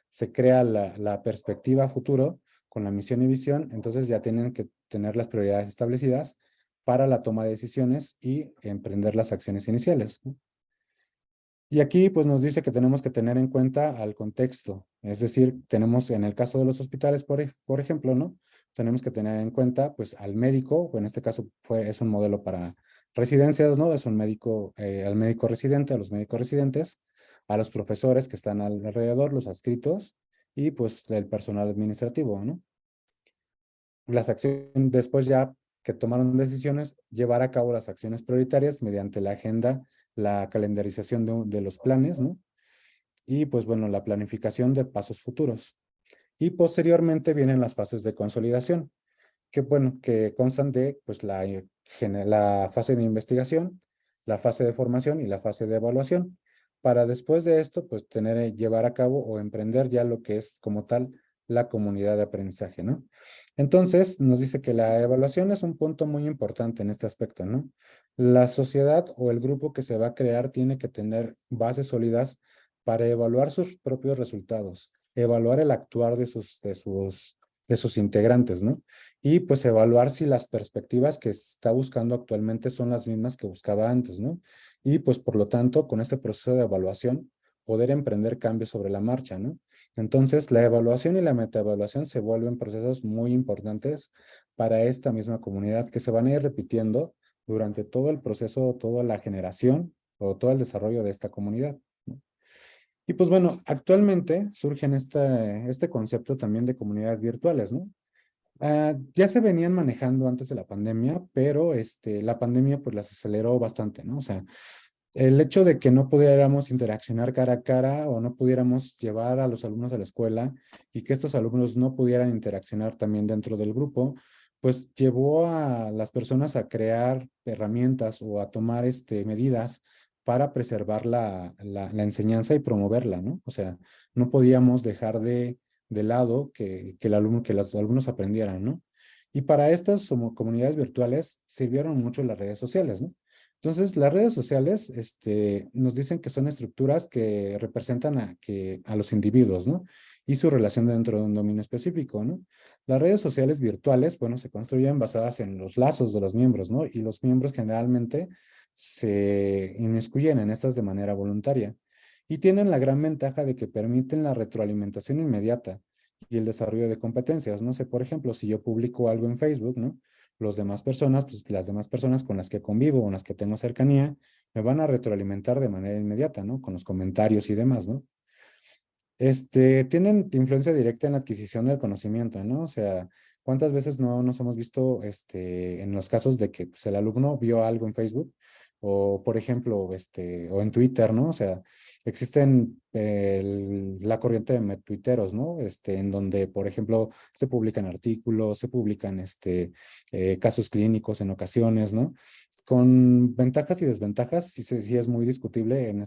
se crea la perspectiva futuro con la misión y visión, entonces ya tienen que tener las prioridades establecidas para la toma de decisiones y emprender las acciones iniciales, ¿no? Y aquí pues nos dice que tenemos que tener en cuenta al contexto, es decir, tenemos en el caso de los hospitales, por ejemplo, ¿no? Tenemos que tener en cuenta pues al médico, o en este caso es un modelo para residencias, ¿no? Es un médico, al médico residente, a los médicos residentes, a los profesores que están alrededor, los adscritos, y pues el personal administrativo, ¿no? Las acciones, después ya que tomaron decisiones, llevar a cabo las acciones prioritarias mediante la agenda, la calendarización de los planes, ¿no? Y pues bueno, la planificación de pasos futuros. Y posteriormente vienen las fases de consolidación, que bueno, que constan de pues la fase de investigación, la fase de formación y la fase de evaluación, para después de esto pues llevar a cabo o emprender ya lo que es como tal la comunidad de aprendizaje, ¿no? Entonces nos dice que la evaluación es un punto muy importante en este aspecto, ¿no? La sociedad o el grupo que se va a crear tiene que tener bases sólidas para evaluar sus propios resultados, evaluar el actuar de sus integrantes, ¿no? Y pues evaluar si las perspectivas que está buscando actualmente son las mismas que buscaba antes, ¿no? Y pues por lo tanto, con este proceso de evaluación, poder emprender cambios sobre la marcha, ¿no? Entonces, la evaluación y la metaevaluación se vuelven procesos muy importantes para esta misma comunidad que se van a ir repitiendo durante todo el proceso, toda la generación o todo el desarrollo de esta comunidad, ¿no? Y pues bueno, actualmente surge en este concepto también de comunidades virtuales, ¿no? Ya se venían manejando antes de la pandemia, pero la pandemia pues las aceleró bastante, ¿no? O sea, el hecho de que no pudiéramos interaccionar cara a cara o no pudiéramos llevar a los alumnos a la escuela y que estos alumnos no pudieran interaccionar también dentro del grupo, pues llevó a las personas a crear herramientas o a tomar medidas para preservar la enseñanza y promoverla, ¿no? O sea, no podíamos dejar de lado que el alumno, que los alumnos aprendieran, ¿no? Y para estas comunidades virtuales sirvieron mucho las redes sociales, ¿no? Entonces, las redes sociales, nos dicen que son estructuras que representan a los individuos, ¿no? Y su relación dentro de un dominio específico, ¿no? Las redes sociales virtuales, bueno, se construyen basadas en los lazos de los miembros, ¿no? Y los miembros generalmente se inmiscuyen en estas de manera voluntaria. Y tienen la gran ventaja de que permiten la retroalimentación inmediata y el desarrollo de competencias. No sé, por ejemplo, si yo publico algo en Facebook, ¿no? Los demás personas, pues las demás personas con las que convivo, con las que tengo cercanía, me van a retroalimentar de manera inmediata, ¿no? Con los comentarios y demás, ¿no? Tienen influencia directa en la adquisición del conocimiento, ¿no? O sea, ¿cuántas veces no nos hemos visto, en los casos de que pues, el alumno vio algo en Facebook o, por ejemplo, o en Twitter, ¿no? O sea, existen la corriente de tuiteros, ¿no? En donde, por ejemplo, se publican artículos, se publican, casos clínicos en ocasiones, ¿no? Con ventajas y desventajas, sí, sí es muy discutible en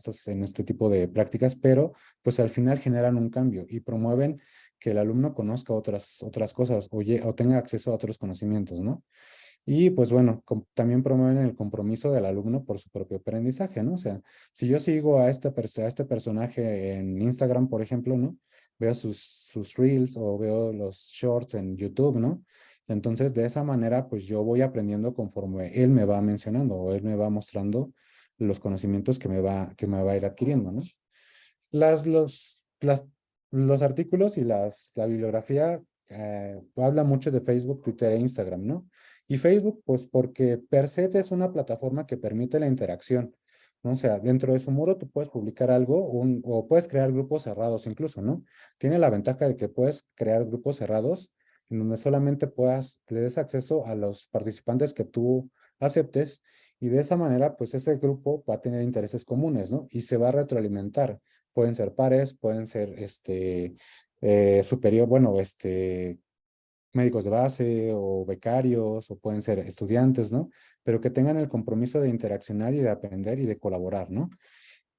este tipo de prácticas, pero pues al final generan un cambio y promueven que el alumno conozca otras cosas o tenga acceso a otros conocimientos, ¿no? Y pues bueno, también promueven el compromiso del alumno por su propio aprendizaje, ¿no? O sea, si yo sigo a este personaje en Instagram, por ejemplo, ¿no? Veo sus reels o veo los shorts en YouTube, ¿no? Entonces, de esa manera, pues yo voy aprendiendo conforme él me va mencionando o él me va mostrando los conocimientos que me va a ir adquiriendo, ¿no? Las, los, las, los artículos y la bibliografía habla mucho de Facebook, Twitter e Instagram, ¿no? Y Facebook, pues porque per se es una plataforma que permite la interacción, ¿no? O sea, dentro de su muro tú puedes publicar algo o puedes crear grupos cerrados incluso, ¿no? Tiene la ventaja de que puedes crear grupos cerrados en donde solamente le des acceso a los participantes que tú aceptes y de esa manera, pues ese grupo va a tener intereses comunes, ¿no? Y se va a retroalimentar. Pueden ser pares, pueden ser superior, bueno, médicos de base o becarios, o pueden ser estudiantes, ¿no? Pero que tengan el compromiso de interaccionar y de aprender y de colaborar, ¿no?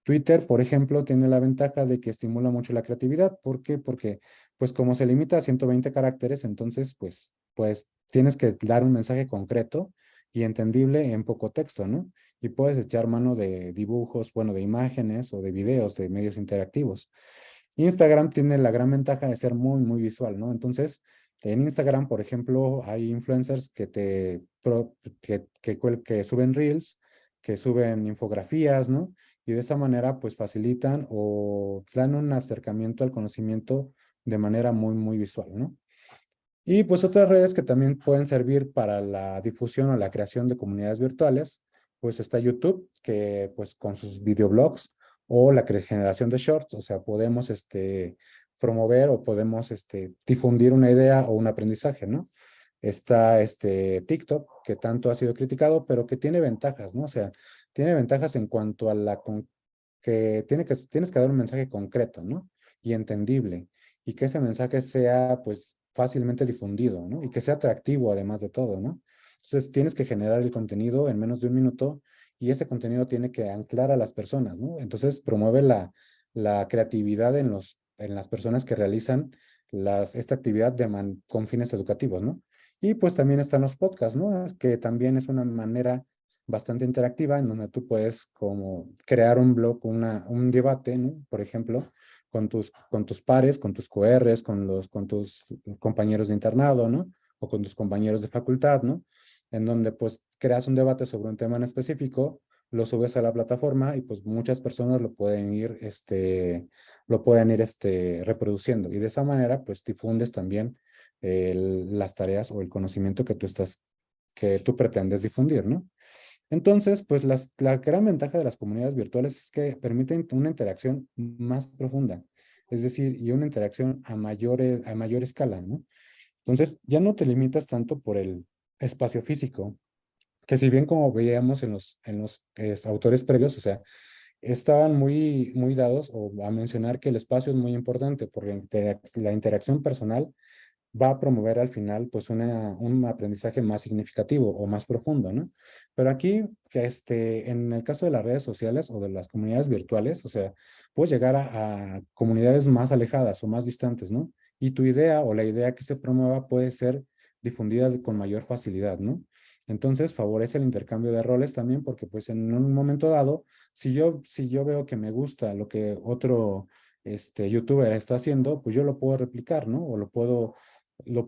Twitter, por ejemplo, tiene la ventaja de que estimula mucho la creatividad. ¿Por qué? Porque, pues, como se limita a 120 caracteres, entonces, pues, tienes que dar un mensaje concreto y entendible en poco texto, ¿no? Y puedes echar mano de dibujos, bueno, de imágenes o de videos, de medios interactivos. Instagram tiene la gran ventaja de ser muy, muy visual, ¿no? Entonces, en Instagram, por ejemplo, hay influencers que suben reels, que suben infografías, ¿no? Y de esa manera, pues facilitan o dan un acercamiento al conocimiento de manera muy, muy visual, ¿no? Y pues otras redes que también pueden servir para la difusión o la creación de comunidades virtuales, pues está YouTube, que pues con sus videoblogs o la generación de shorts, o sea, podemos promover o podemos difundir una idea o un aprendizaje, ¿no? Está TikTok, que tanto ha sido criticado, pero que tiene ventajas, ¿no? O sea, tiene ventajas en cuanto a tienes que dar un mensaje concreto, ¿no? Y entendible, y que ese mensaje sea, pues, fácilmente difundido, ¿no? Y que sea atractivo, además de todo, ¿no? Entonces, tienes que generar el contenido en menos de un minuto y ese contenido tiene que anclar a las personas, ¿no? Entonces, promueve la creatividad en las personas que realizan esta actividad con fines educativos, ¿no? Y pues también están los podcasts, ¿no? Que también es una manera bastante interactiva en donde tú puedes como crear un blog, un debate, ¿no? Por ejemplo, con tus pares, con tus QRs, con tus compañeros de internado, ¿no? O con tus compañeros de facultad, ¿no? En donde pues creas un debate sobre un tema en específico, lo subes a la plataforma y pues muchas personas lo pueden ir reproduciendo. Y de esa manera pues difundes también las tareas o el conocimiento que tú pretendes difundir, ¿no? Entonces, pues la gran ventaja de las comunidades virtuales es que permiten una interacción más profunda, es decir, y una interacción a mayor escala, ¿no? Entonces, ya no te limitas tanto por el espacio físico, que si bien como veíamos en los autores previos, o sea, estaban muy, muy dados a mencionar que el espacio es muy importante por la interacción personal va a promover al final pues un aprendizaje más significativo o más profundo, ¿no? Pero aquí, en el caso de las redes sociales o de las comunidades virtuales, o sea, puedes llegar a comunidades más alejadas o más distantes, ¿no? Y tu idea o la idea que se promueva puede ser difundida con mayor facilidad, ¿no? Entonces favorece el intercambio de roles también porque pues en un momento dado, si yo veo que me gusta lo que otro youtuber está haciendo, pues yo lo puedo replicar, ¿no? O lo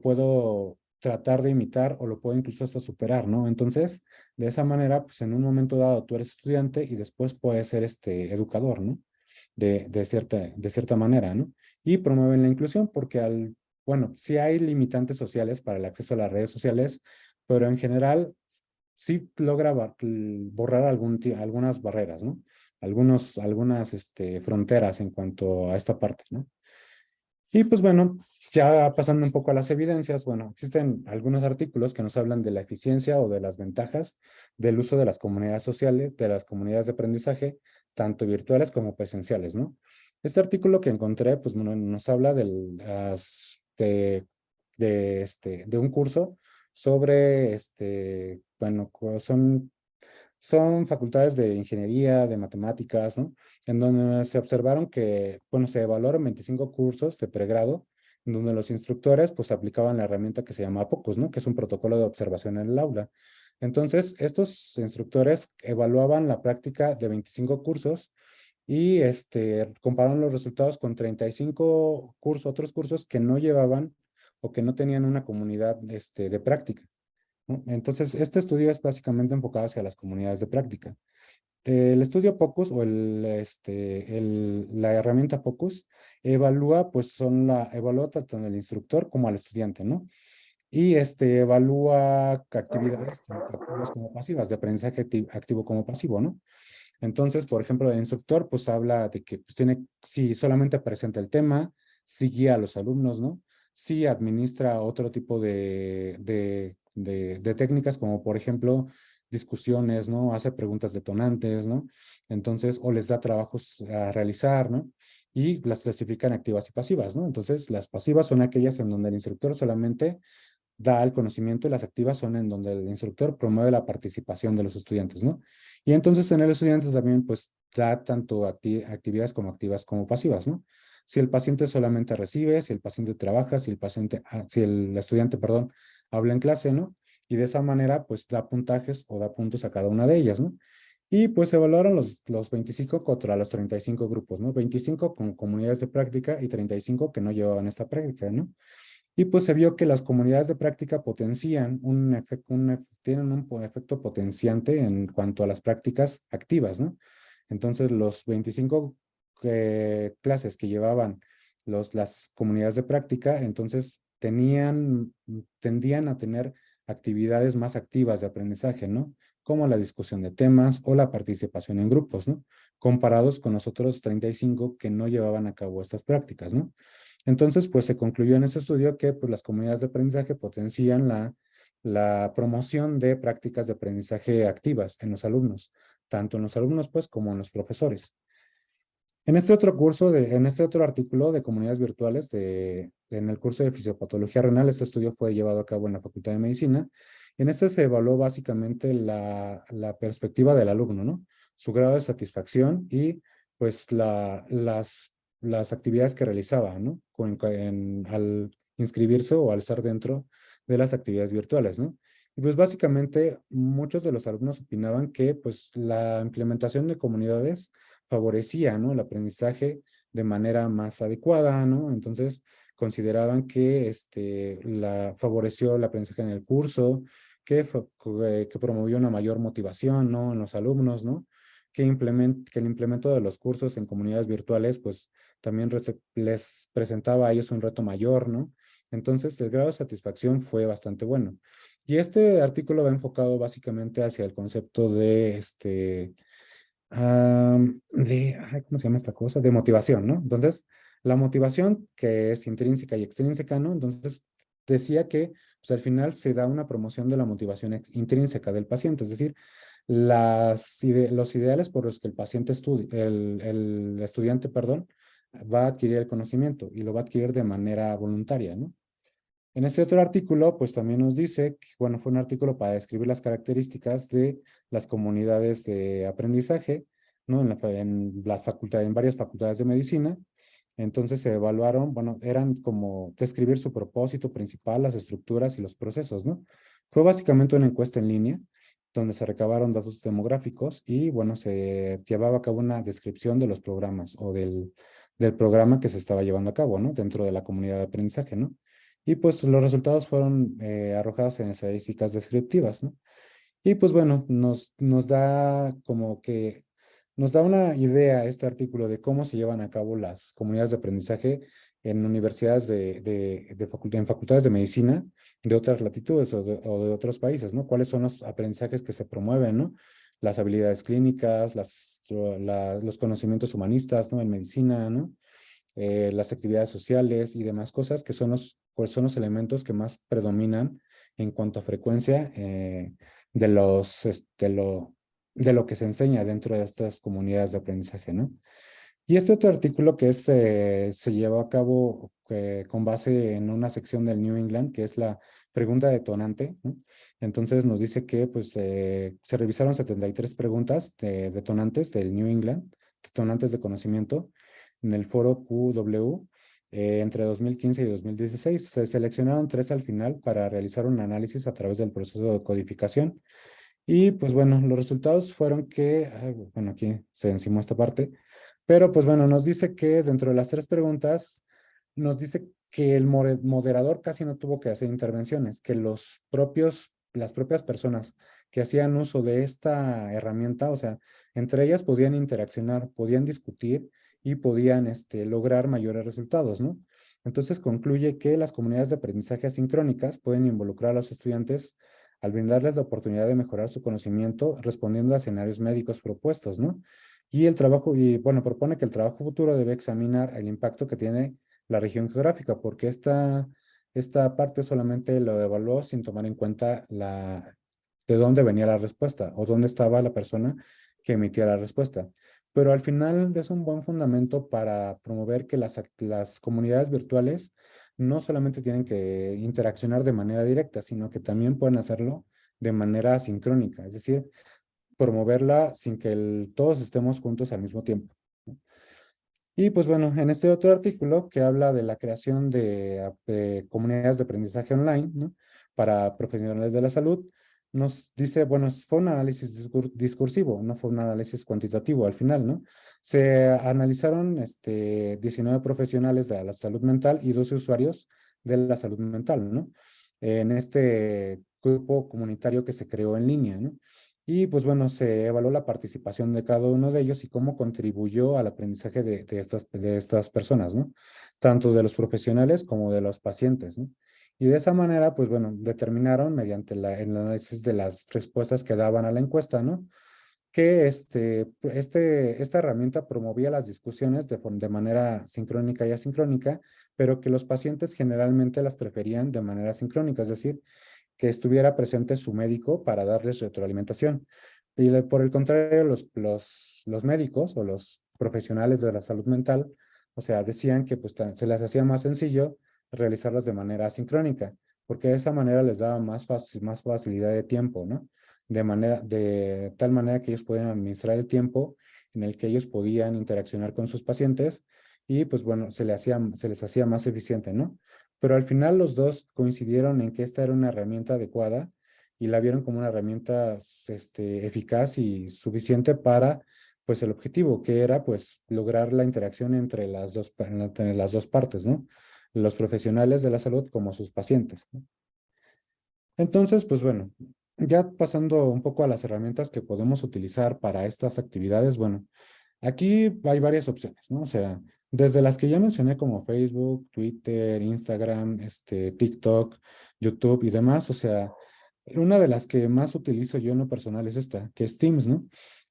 puedo tratar de imitar o lo puedo incluso hasta superar, ¿no? Entonces, de esa manera, pues en un momento dado tú eres estudiante y después puedes ser educador, ¿no? De cierta manera, ¿no? Y promueven la inclusión porque bueno, sí hay limitantes sociales para el acceso a las redes sociales, pero en general sí logra borrar algunas barreras, ¿no? Algunas fronteras en cuanto a esta parte, ¿no? Y pues bueno, ya pasando un poco a las evidencias, bueno, existen algunos artículos que nos hablan de la eficiencia o de las ventajas del uso de las comunidades sociales, de las comunidades de aprendizaje, tanto virtuales como presenciales, ¿no? Este artículo que encontré, pues bueno, nos habla de un curso sobre, bueno, son facultades de ingeniería, de matemáticas, ¿no? En donde se observaron que, bueno, se evaluaron 25 cursos de pregrado, en donde los instructores, pues, aplicaban la herramienta que se llama POCUS, ¿no? Que es un protocolo de observación en el aula. Entonces, estos instructores evaluaban la práctica de 25 cursos y, compararon los resultados con 35 otros cursos que no llevaban o que no tenían una comunidad, de práctica, ¿no? Entonces, este estudio es básicamente enfocado hacia las comunidades de práctica. El estudio POCUS o la herramienta POCUS evalúa tanto al instructor como al estudiante, ¿no? Y evalúa actividades, tanto activas como pasivas, de aprendizaje activo como pasivo, ¿no? Entonces, por ejemplo, el instructor pues habla de que pues, si solamente presenta el tema, si guía a los alumnos, ¿no? Si administra otro tipo de técnicas, como por ejemplo discusiones, ¿no? Hace preguntas detonantes, ¿no? Entonces, o les da trabajos a realizar, ¿no? Y las clasifican activas y pasivas, ¿no? Entonces, las pasivas son aquellas en donde el instructor solamente da el conocimiento y las activas son en donde el instructor promueve la participación de los estudiantes, ¿no? Y entonces en el estudiante también pues da tanto actividades como activas como pasivas, ¿no? Si el paciente solamente recibe, si el paciente trabaja, si el estudiante, perdón, habla en clase, ¿no? Y de esa manera pues da puntajes o da puntos a cada una de ellas, ¿no? Y pues se evaluaron los 25 contra los 35 grupos, ¿no? 25 con comunidades de práctica y 35 que no llevaban esta práctica, ¿no? Y pues se vio que las comunidades de práctica potencian tienen un efecto potenciante en cuanto a las prácticas activas, ¿no? Entonces, los 25 clases que llevaban las comunidades de práctica, entonces tendían a tener actividades más activas de aprendizaje, ¿no? Como la discusión de temas o la participación en grupos, ¿no? Comparados con los otros 35 que no llevaban a cabo estas prácticas, ¿no? Entonces, pues se concluyó en ese estudio que pues, las comunidades de aprendizaje potencian la promoción de prácticas de aprendizaje activas en los alumnos, tanto en los alumnos pues como en los profesores. En este otro artículo de comunidades virtuales, en el curso de fisiopatología renal, este estudio fue llevado a cabo en la Facultad de Medicina. En este se evaluó básicamente la perspectiva del alumno, ¿no? Su grado de satisfacción y pues las actividades que realizaba, ¿no? Al inscribirse o al estar dentro de las actividades virtuales, ¿no? Y pues básicamente muchos de los alumnos opinaban que pues la implementación de comunidades favorecía, ¿no? El aprendizaje de manera más adecuada, ¿no? Entonces consideraban que favoreció el aprendizaje en el curso, que promovió una mayor motivación, ¿no? En los alumnos, ¿no? Que el implemento de los cursos en comunidades virtuales, pues también les presentaba a ellos un reto mayor, ¿no? Entonces el grado de satisfacción fue bastante bueno. Y este artículo va enfocado básicamente hacia el concepto ¿cómo se llama esta cosa? De motivación, ¿no? Entonces, la motivación que es intrínseca y extrínseca, ¿no? Entonces, decía que pues, al final se da una promoción de la motivación intrínseca del paciente, es decir, los ideales por los que el paciente el estudiante, perdón, va a adquirir el conocimiento y lo va a adquirir de manera voluntaria, ¿no? En este otro artículo, pues también nos dice, que, bueno, fue un artículo para describir las características de las comunidades de aprendizaje, ¿no? En las facultades, en varias facultades de medicina. Entonces se evaluaron, bueno, eran como describir su propósito principal, las estructuras y los procesos, ¿no? Fue básicamente una encuesta en línea donde se recabaron datos demográficos y, bueno, se llevaba a cabo una descripción de los programas o del programa que se estaba llevando a cabo, ¿no? Dentro de la comunidad de aprendizaje, ¿no? Y pues los resultados fueron arrojados en estadísticas descriptivas, ¿no? Y pues bueno, nos da como que, nos da una idea este artículo de cómo se llevan a cabo las comunidades de aprendizaje en universidades en facultades de medicina de otras latitudes o de otros países, ¿no? ¿Cuáles son los aprendizajes que se promueven, ¿no? Las habilidades clínicas, los conocimientos humanistas, ¿no? En medicina, ¿no? Las actividades sociales y demás cosas que son pues son los elementos que más predominan en cuanto a frecuencia de de lo que se enseña dentro de estas comunidades de aprendizaje, ¿no? Y este otro artículo que se llevó a cabo con base en una sección del New England, que es la pregunta detonante, ¿no? Entonces nos dice que pues, se revisaron 73 preguntas de detonantes del New England, detonantes de conocimiento, en el foro QW entre 2015 y 2016. Se seleccionaron 3 al final para realizar un análisis a través del proceso de codificación. Y pues bueno, los resultados fueron que, bueno, aquí se encimó esta parte, pero pues bueno, nos dice que dentro de las 3 preguntas, nos dice que el moderador casi no tuvo que hacer intervenciones, que las propias personas que hacían uso de esta herramienta, o sea, entre ellas podían interaccionar, podían discutir y podían lograr mayores resultados, ¿no? Entonces concluye que las comunidades de aprendizaje asincrónicas pueden involucrar a los estudiantes al brindarles la oportunidad de mejorar su conocimiento respondiendo a escenarios médicos propuestos, ¿no? Y bueno, propone que el trabajo futuro debe examinar el impacto que tiene la región geográfica, porque esta parte solamente lo evaluó sin tomar en cuenta de dónde venía la respuesta o dónde estaba la persona que emitía la respuesta. Pero al final es un buen fundamento para promover que las comunidades virtuales no solamente tienen que interaccionar de manera directa, sino que también pueden hacerlo de manera sincrónica, es decir, promoverla sin que todos estemos juntos al mismo tiempo. Y pues bueno, en este otro artículo que habla de la creación de comunidades de aprendizaje online, ¿no? Para profesionales de la salud, nos dice, bueno, fue un análisis discursivo, no fue un análisis cuantitativo al final, ¿no? Se analizaron 19 profesionales de la salud mental y 12 usuarios de la salud mental, ¿no? En este grupo comunitario que se creó en línea, ¿no? Y pues bueno, se evaluó la participación de cada uno de ellos y cómo contribuyó al aprendizaje de estas personas, ¿no? Tanto de los profesionales como de los pacientes, ¿no? Y de esa manera, pues bueno, determinaron mediante el análisis de las respuestas que daban a la encuesta, ¿no? Que esta herramienta promovía las discusiones de manera sincrónica y asincrónica, pero que los pacientes generalmente las preferían de manera sincrónica, es decir, que estuviera presente su médico para darles retroalimentación. Y por el contrario, los médicos o los profesionales de la salud mental, o sea, decían que pues, se les hacía más sencillo realizarlas de manera asincrónica, porque de esa manera les daba más facilidad de tiempo, ¿no? De tal manera que ellos podían administrar el tiempo en el que ellos podían interaccionar con sus pacientes y pues bueno, se les hacía más eficiente, ¿no? Pero al final los dos coincidieron en que esta era una herramienta adecuada y la vieron como una herramienta eficaz y suficiente para pues el objetivo, que era pues lograr la interacción entre las dos partes, ¿no? Los profesionales de la salud como sus pacientes, ¿no? Entonces, pues bueno, ya pasando un poco a las herramientas que podemos utilizar para estas actividades, bueno, aquí hay varias opciones, ¿no? O sea, desde las que ya mencioné como Facebook, Twitter, Instagram, TikTok, YouTube y demás, o sea, una de las que más utilizo yo en lo personal es esta, que es Teams, ¿no?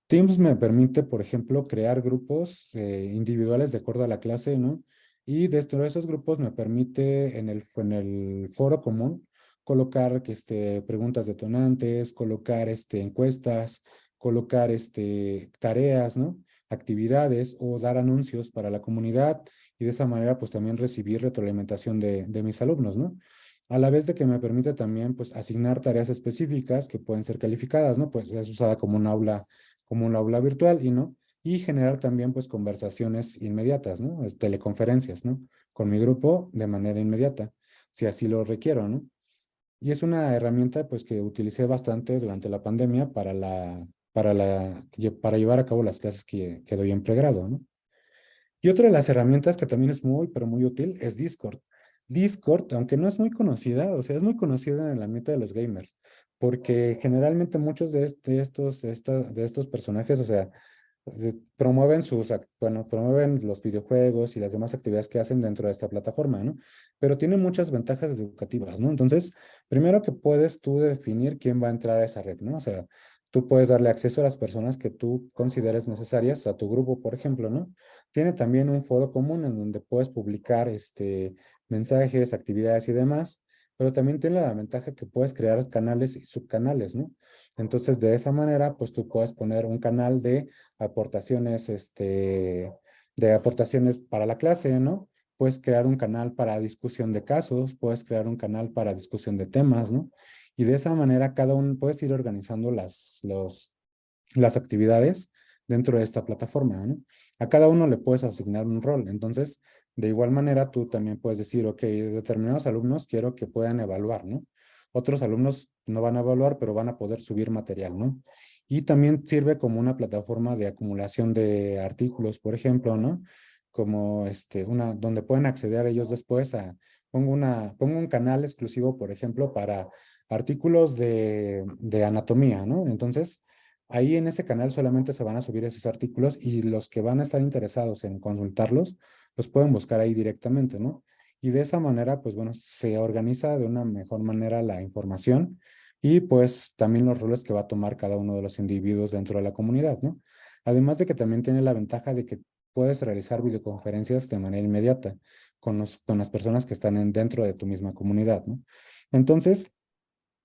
Teams me permite, por ejemplo, crear grupos individuales de acuerdo a la clase, ¿no? Y dentro de esos grupos me permite en el foro común colocar preguntas detonantes, colocar encuestas, colocar tareas, ¿no? Actividades o dar anuncios para la comunidad y de esa manera pues también recibir retroalimentación de mis alumnos, ¿no? a la vez de que me permite también pues asignar tareas específicas que pueden ser calificadas, ¿no? Pues es usada como un aula virtual y no, y generar también pues conversaciones inmediatas, ¿no? Teleconferencias, ¿no? Con mi grupo de manera inmediata, si así lo requiero, ¿no? Y es una herramienta pues que utilicé bastante durante la pandemia para llevar a cabo las clases que doy en pregrado, ¿no? Y otra de las herramientas que también es muy, pero muy útil es Discord. Discord, aunque no es muy conocida, o sea, es muy conocida en el ambiente de los gamers, porque generalmente muchos de estos personajes, o sea, promueven bueno, promueven los videojuegos y las demás actividades que hacen dentro de esta plataforma, ¿no? Pero tiene muchas ventajas educativas, ¿no? Entonces, primero que puedes tú definir quién va a entrar a esa red, ¿no? O sea, tú puedes darle acceso a las personas que tú consideres necesarias, a tu grupo, por ejemplo, ¿no? Tiene también un foro común en donde puedes publicar mensajes, actividades y demás, pero también tiene la ventaja que puedes crear canales y subcanales, ¿no? Entonces, de esa manera, pues tú puedes poner un canal aportaciones, de aportaciones para la clase, ¿no? Puedes crear un canal para discusión de casos, puedes crear un canal para discusión de temas, ¿no? Y de esa manera cada uno puedes ir organizando las actividades dentro de esta plataforma, ¿no? A cada uno le puedes asignar un rol. Entonces, de igual manera, tú también puedes decir, ok, determinados alumnos quiero que puedan evaluar, ¿no? Otros alumnos no van a evaluar, pero van a poder subir material, ¿no? Y también sirve como una plataforma de acumulación de artículos, por ejemplo, ¿no? Como donde pueden acceder ellos después pongo un canal exclusivo, por ejemplo, para artículos de anatomía, ¿no? Entonces, ahí en ese canal solamente se van a subir esos artículos y los que van a estar interesados en consultarlos, los pueden buscar ahí directamente, ¿no? Y de esa manera, pues bueno, se organiza de una mejor manera la información y pues también los roles que va a tomar cada uno de los individuos dentro de la comunidad, ¿no? Además de que también tiene la ventaja de que puedes realizar videoconferencias de manera inmediata con las personas que están dentro de tu misma comunidad, ¿no? Entonces,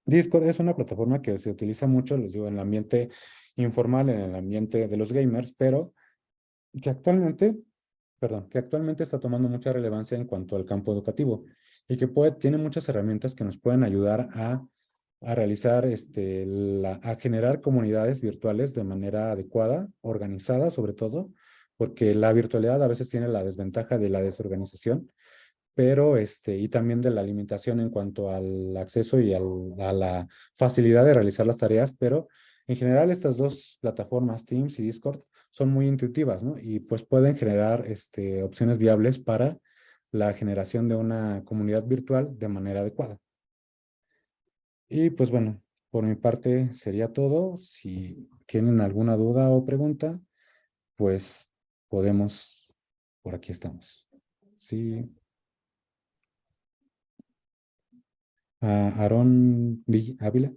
Discord es una plataforma que se utiliza mucho, les digo, en el ambiente informal, en el ambiente de los gamers, pero que actualmente, perdón, que actualmente está tomando mucha relevancia en cuanto al campo educativo y que tiene muchas herramientas que nos pueden ayudar a realizar, a generar comunidades virtuales de manera adecuada, organizada sobre todo, porque la virtualidad a veces tiene la desventaja de la desorganización, pero y también de la limitación en cuanto al acceso y a la facilidad de realizar las tareas, pero en general estas dos plataformas, Teams y Discord, son muy intuitivas, ¿no? Y pues pueden generar opciones viables para la generación de una comunidad virtual de manera adecuada. Y pues bueno, por mi parte sería todo. Si tienen alguna duda o pregunta, pues podemos, por aquí estamos. Sí. Aarón Ávila.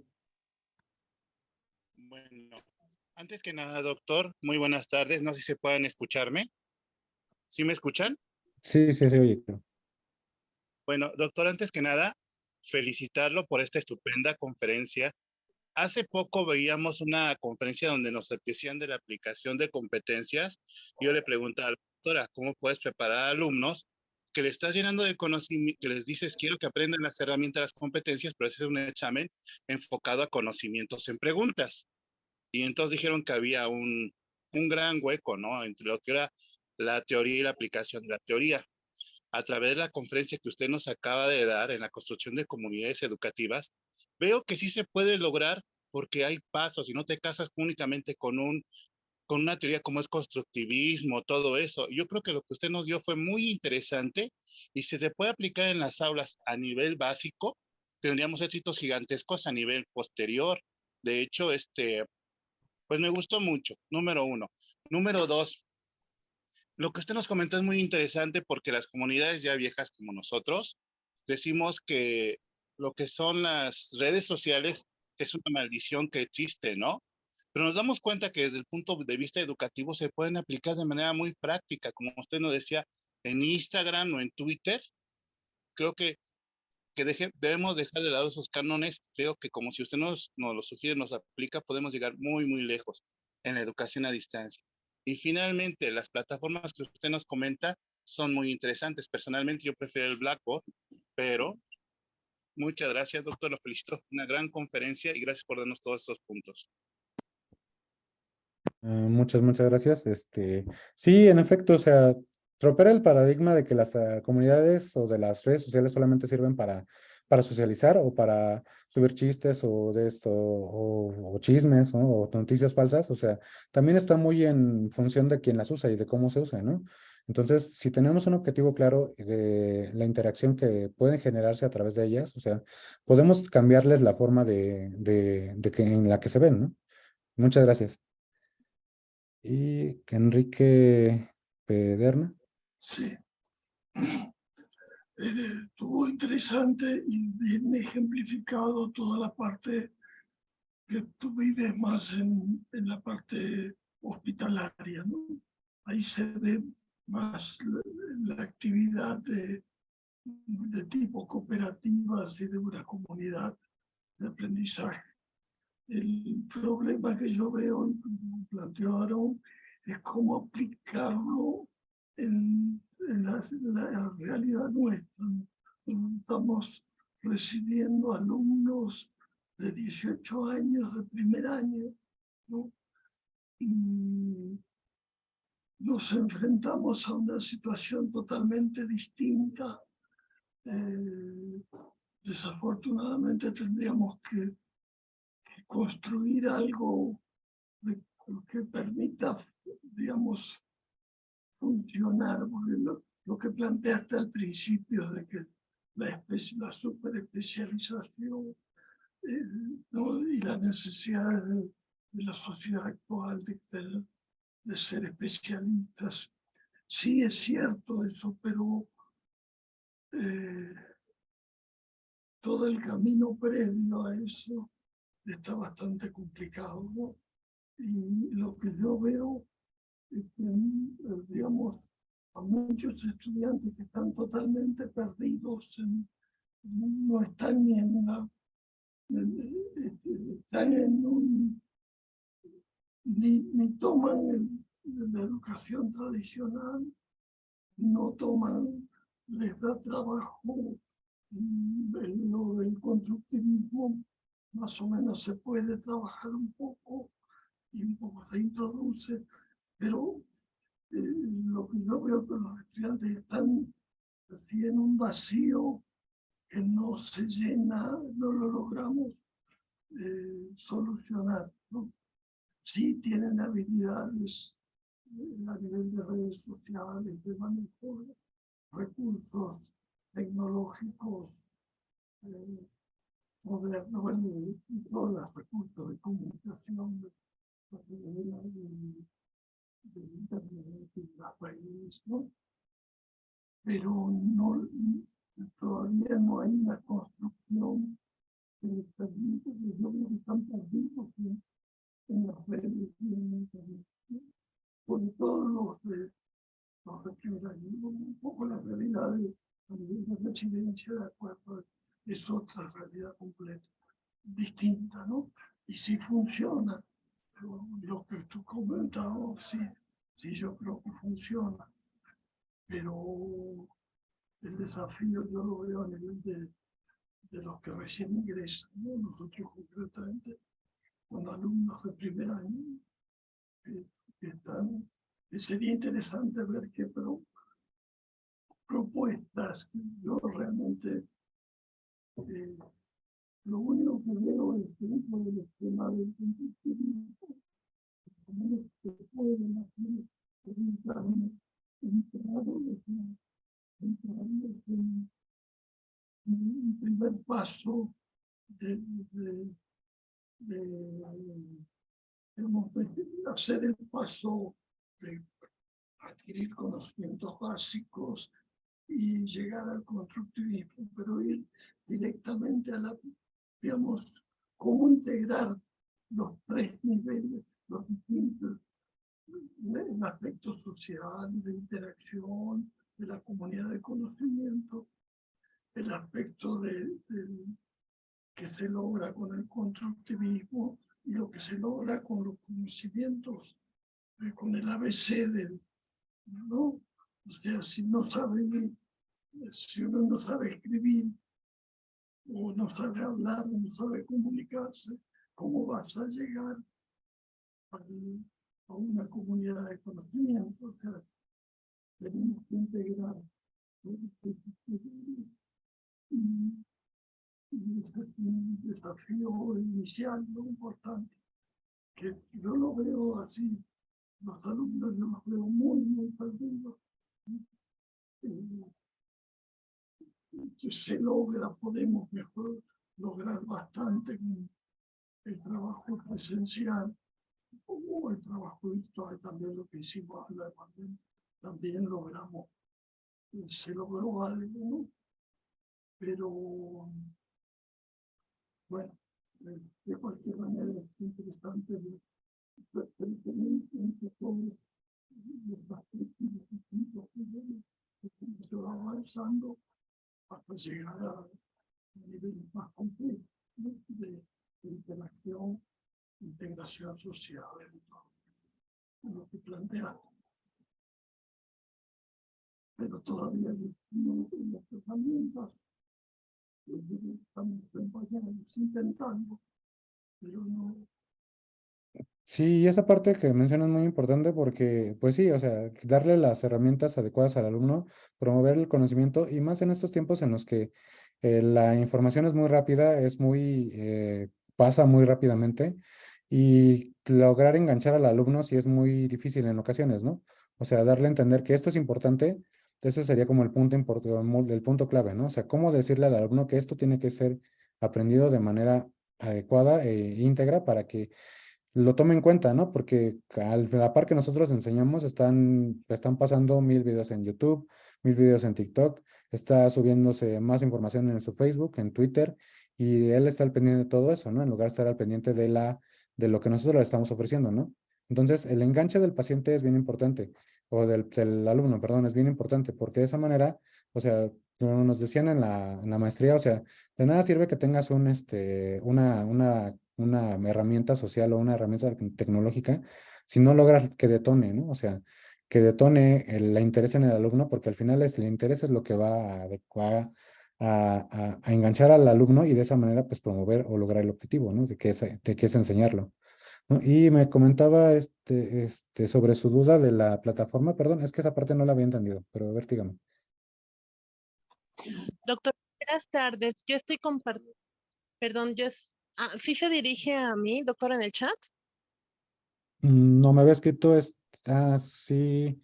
Bueno, antes que nada, doctor, muy buenas tardes. No sé si se pueden escucharme. ¿Sí me escuchan? Sí, sí, sí, oye, creo. Bueno, doctor, antes que nada, felicitarlo por esta estupenda conferencia. Hace poco veíamos una conferencia donde nos decían de la aplicación de competencias. Yo le preguntaba a la doctora, ¿cómo puedes preparar a alumnos que le estás llenando de conocimiento, que les dices, quiero que aprendan las herramientas, las competencias, pero ese es un examen enfocado a conocimientos en preguntas? Y entonces dijeron que había un gran hueco, ¿no? Entre lo que era la teoría y la aplicación de la teoría. A través de la conferencia que usted nos acaba de dar en la construcción de comunidades educativas, veo que sí se puede lograr porque hay pasos y no te casas únicamente con una teoría como es constructivismo, todo eso. Yo creo que lo que usted nos dio fue muy interesante y si se puede aplicar en las aulas a nivel básico, tendríamos éxitos gigantescos a nivel posterior. De hecho, pues me gustó mucho, número uno. Número dos, lo que usted nos comentó es muy interesante porque las comunidades ya viejas como nosotros decimos que lo que son las redes sociales es una maldición que existe, ¿no? Pero nos damos cuenta que desde el punto de vista educativo se pueden aplicar de manera muy práctica, como usted nos decía, en Instagram o en Twitter. Creo que debemos dejar de lado esos cánones. Creo que como si usted nos lo sugiere, nos aplica, podemos llegar muy, muy lejos en la educación a distancia. Y finalmente, las plataformas que usted nos comenta son muy interesantes. Personalmente yo prefiero el Blackboard, pero Muchas gracias, doctor. Lo felicito. Una gran conferencia y gracias por darnos todos estos puntos. Muchas gracias. Sí, en efecto, o sea, romper el paradigma de que las comunidades o de las redes sociales solamente sirven para socializar o para subir chistes o de esto, o chismes, ¿no? O noticias falsas. O sea, también está muy en función de quién las usa y de cómo se usa, ¿no? Entonces, si tenemos un objetivo claro de la interacción que pueden generarse a través de ellas, o sea, podemos cambiarles la forma de que, en la que se ven, ¿no? Muchas gracias. Y que Enrique Pederna. Sí. Estuvo interesante y bien ejemplificado toda la parte que tú vives más en la parte hospitalaria, ¿no? Ahí se ve más la actividad de tipo cooperativas y de una comunidad de aprendizaje. El problema que yo veo, y como planteó Aaron, es cómo aplicarlo en la realidad nuestra. Estamos recibiendo alumnos de 18 años de primer año, ¿no? Y nos enfrentamos a una situación totalmente distinta. Desafortunadamente tendríamos que construir algo que permita, digamos, funcionar, porque lo que planteaste al principio de que la superespecialización ¿no? Y la necesidad de la sociedad actual de ser especialistas. Sí es cierto eso, pero todo el camino previo a eso está bastante complicado, ¿no? Y lo que yo veo es que, digamos, a muchos estudiantes que están totalmente perdidos, no están ni en una, están en un, ni toman la educación tradicional, no toman, les da trabajo lo del constructivismo, más o menos se puede trabajar un poco y un poco se introduce, pero lo que yo veo que los estudiantes están así en un vacío que no se llena, no lo logramos solucionar, ¿no? Sí tienen habilidades a nivel de redes sociales, de manejo de recursos tecnológicos modernos, bueno, y todos los recursos de comunicación de internet y las redes, ¿no? Pero no, todavía no hay una construcción que les permite que yo creo que están perdidos en las redes y en internet, ¿no? Sobre todo los de primera ayuda, un poco la realidad de la residencia de acuerdo es otra realidad completa, distinta, ¿no? Y sí funciona. Lo que tú comentabas, sí, sí, yo creo que funciona. Pero el desafío yo lo veo a nivel de los que recién ingresan, ¿no? Nosotros concretamente, con alumnos de primer año, que están, sería interesante ver qué propuestas. Yo realmente lo único que veo es dentro del esquema del constructivismo, como se pueden hacer entrar en un primer paso de, de, de hacer el paso de adquirir conocimientos básicos y llegar al constructivismo, pero ir directamente a la, digamos, cómo integrar los tres niveles, los distintos, el aspecto social, de interacción, de la comunidad de conocimiento, el aspecto que se logra con el constructivismo y lo que se logra con los conocimientos, con el ABC ¿no? O sea, si uno no sabe escribir, o no sabe hablar, no sabe comunicarse, ¿cómo vas a llegar a una comunidad de conocimiento? O sea, tenemos que integrar un desafío inicial muy importante, que yo lo veo así, los alumnos yo los veo muy perdidos. Si se logra, podemos mejor lograr bastante con el trabajo presencial, como el trabajo virtual, también lo que hicimos en la pandemia, también logramos, se logró algo, ¿no? Pero bueno, de cualquier manera es interesante se va avanzando hasta llegar a niveles más complejos de interacción, integración social, lo que plantea. Pero todavía no tenemos herramientas, estamos intentando, pero no. Sí, y esa parte que mencionas es muy importante porque, pues sí, o sea, darle las herramientas adecuadas al alumno, promover el conocimiento y más en estos tiempos en los que la información es muy rápida, pasa muy rápidamente y lograr enganchar al alumno sí es muy difícil en ocasiones, ¿no? O sea, darle a entender que esto es importante, ese sería como el punto el punto clave, ¿no? O sea, cómo decirle al alumno que esto tiene que ser aprendido de manera adecuada e íntegra para que lo tome en cuenta, ¿no? Porque a la par que nosotros enseñamos, están pasando 1000 videos en YouTube, 1000 videos en TikTok, está subiéndose más información en su Facebook, en Twitter, y él está al pendiente de todo eso, ¿no? En lugar de estar al pendiente de lo que nosotros le estamos ofreciendo, ¿no? Entonces, el enganche del paciente es bien importante, o del alumno, perdón, es bien importante, porque de esa manera, o sea, como nos decían en la maestría, o sea, de nada sirve que tengas una herramienta social o una herramienta tecnológica si no logras que detone, ¿no? O sea, que detone la interés en el alumno, porque al final el interés es lo que va a enganchar al alumno y de esa manera pues promover o lograr el objetivo, ¿no? De que es enseñarlo, ¿no? Y me comentaba sobre su duda de la plataforma, perdón, es que esa parte no la había entendido, pero a ver, dígame. Doctor, buenas tardes. Yo estoy compartiendo, perdón, ¿sí se dirige a mí, doctor, en el chat? No me había escrito, sí,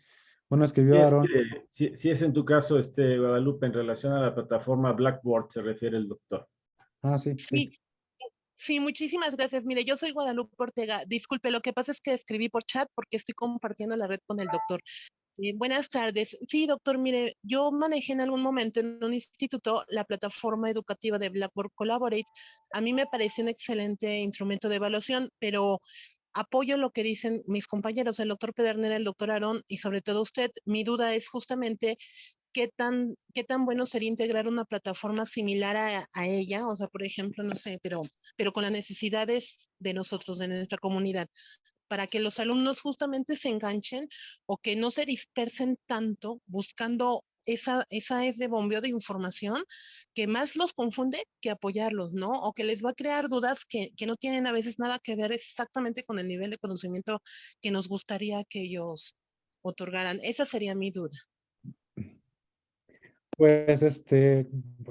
bueno, Sí, escribió Aaron. si es en tu caso, Guadalupe, en relación a la plataforma Blackboard, se refiere el doctor. Sí, sí. Sí, sí, muchísimas gracias. Mire, yo soy Guadalupe Ortega. Disculpe, lo que pasa es que escribí por chat porque estoy compartiendo la red con el doctor. Buenas tardes. Sí, doctor, mire, yo manejé en algún momento en un instituto la plataforma educativa de Blackboard Collaborate. A mí me pareció un excelente instrumento de evaluación, pero apoyo lo que dicen mis compañeros, el doctor Pedernera, el doctor Aarón y sobre todo usted. Mi duda es justamente qué tan bueno sería integrar una plataforma similar a ella, o sea, por ejemplo, no sé, pero con las necesidades de nosotros, de nuestra comunidad, para que los alumnos justamente se enganchen o que no se dispersen tanto buscando esa es de bombeo de información que más los confunde que apoyarlos, ¿no? O que les va a crear dudas que no tienen a veces nada que ver exactamente con el nivel de conocimiento que nos gustaría que ellos otorgaran. Esa sería mi duda. Pues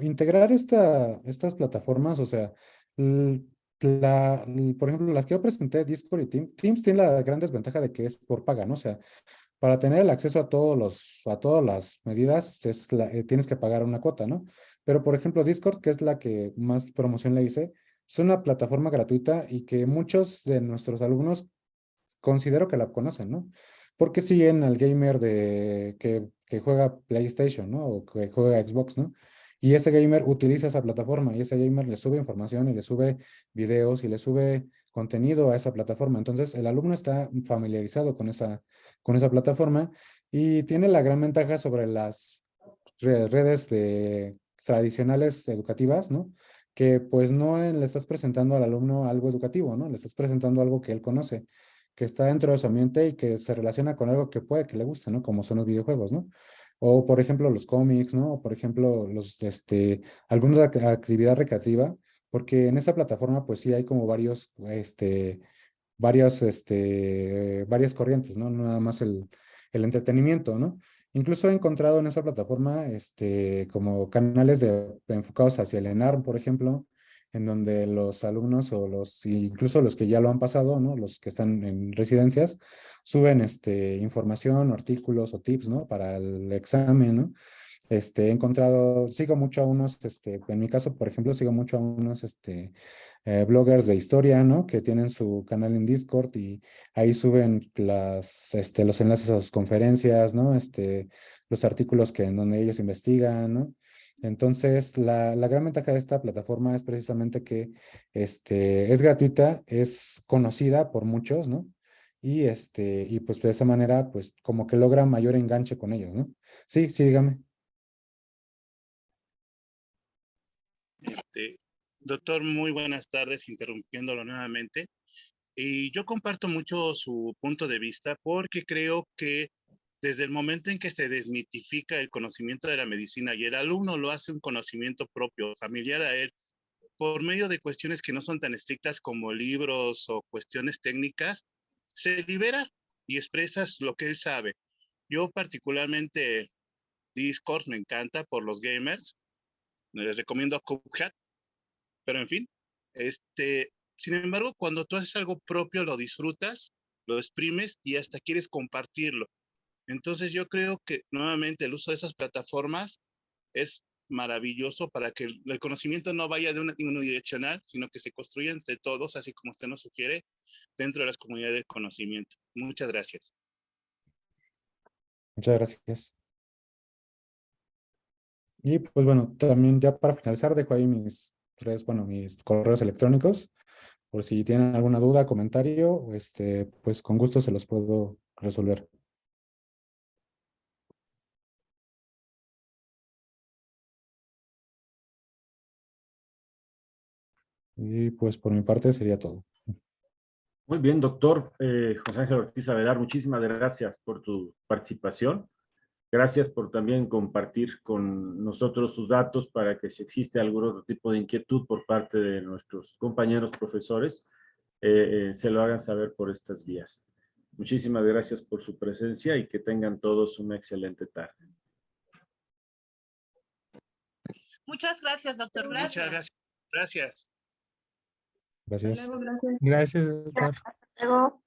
integrar estas plataformas, o sea, l- por ejemplo, las que yo presenté, Discord y Teams tiene la gran desventaja de que es por paga, ¿no? O sea, para tener el acceso a todas las medidas, tienes que pagar una cuota, ¿no? Pero, por ejemplo, Discord, que es la que más promoción le hice, es una plataforma gratuita y que muchos de nuestros alumnos considero que la conocen, ¿no? Porque siguen al gamer que juega PlayStation, ¿no? O que juega Xbox, ¿no? Y ese gamer utiliza esa plataforma y ese gamer le sube información y le sube videos y le sube contenido a esa plataforma. Entonces, el alumno está familiarizado con esa plataforma y tiene la gran ventaja sobre las redes tradicionales educativas, ¿no? Que pues no le estás presentando al alumno algo educativo, ¿no? Le estás presentando algo que él conoce, que está dentro de su ambiente y que se relaciona con algo que puede que le guste, ¿no? Como son los videojuegos, ¿no? O, por ejemplo, los cómics, ¿no? O, por ejemplo, alguna actividad recreativa, porque en esa plataforma, pues sí hay como varias corrientes, ¿no? No nada más el entretenimiento, ¿no? Incluso he encontrado en esa plataforma, como canales enfocados hacia el ENARM, por ejemplo, en donde los alumnos o incluso los que ya lo han pasado, ¿no? Los que están en residencias, suben, información, artículos o tips, ¿no? Para el examen, ¿no? He encontrado, sigo mucho a unos, en mi caso, por ejemplo, sigo mucho a unos, bloggers de historia, ¿no? Que tienen su canal en Discord y ahí suben los enlaces a sus conferencias, ¿no? Los artículos en donde ellos investigan, ¿no? Entonces, la gran ventaja de esta plataforma es precisamente que, es gratuita, es conocida por muchos, ¿no? Y pues de esa manera, pues como que logra mayor enganche con ellos, ¿no? Sí, sí, dígame. Doctor, muy buenas tardes, interrumpiéndolo nuevamente. Y yo comparto mucho su punto de vista porque creo que desde el momento en que se desmitifica el conocimiento de la medicina y el alumno lo hace un conocimiento propio, familiar a él, por medio de cuestiones que no son tan estrictas como libros o cuestiones técnicas, se libera y expresas lo que él sabe. Yo particularmente Discord me encanta por los gamers. Les recomiendo Cuphead, pero en fin, sin embargo, cuando tú haces algo propio, lo disfrutas, lo exprimes y hasta quieres compartirlo. Entonces yo creo que nuevamente el uso de esas plataformas es maravilloso para que el conocimiento no vaya de unidireccional, sino que se construya entre todos, así como usted nos sugiere, dentro de las comunidades del conocimiento. Muchas gracias. Muchas gracias. Y pues bueno, también ya para finalizar, dejo ahí mis correos electrónicos, por si tienen alguna duda, comentario, pues con gusto se los puedo resolver. Y pues por mi parte sería todo. Muy bien, doctor José Ángel Ortiz Avelar, muchísimas gracias por tu participación. Gracias por también compartir con nosotros tus datos para que si existe algún otro tipo de inquietud por parte de nuestros compañeros profesores, se lo hagan saber por estas vías. Muchísimas gracias por su presencia y que tengan todos una excelente tarde. Muchas gracias, doctor. Muchas Gracias. gracias. Gracias. Gracias. Gracias. Gracias, doctor. Luego.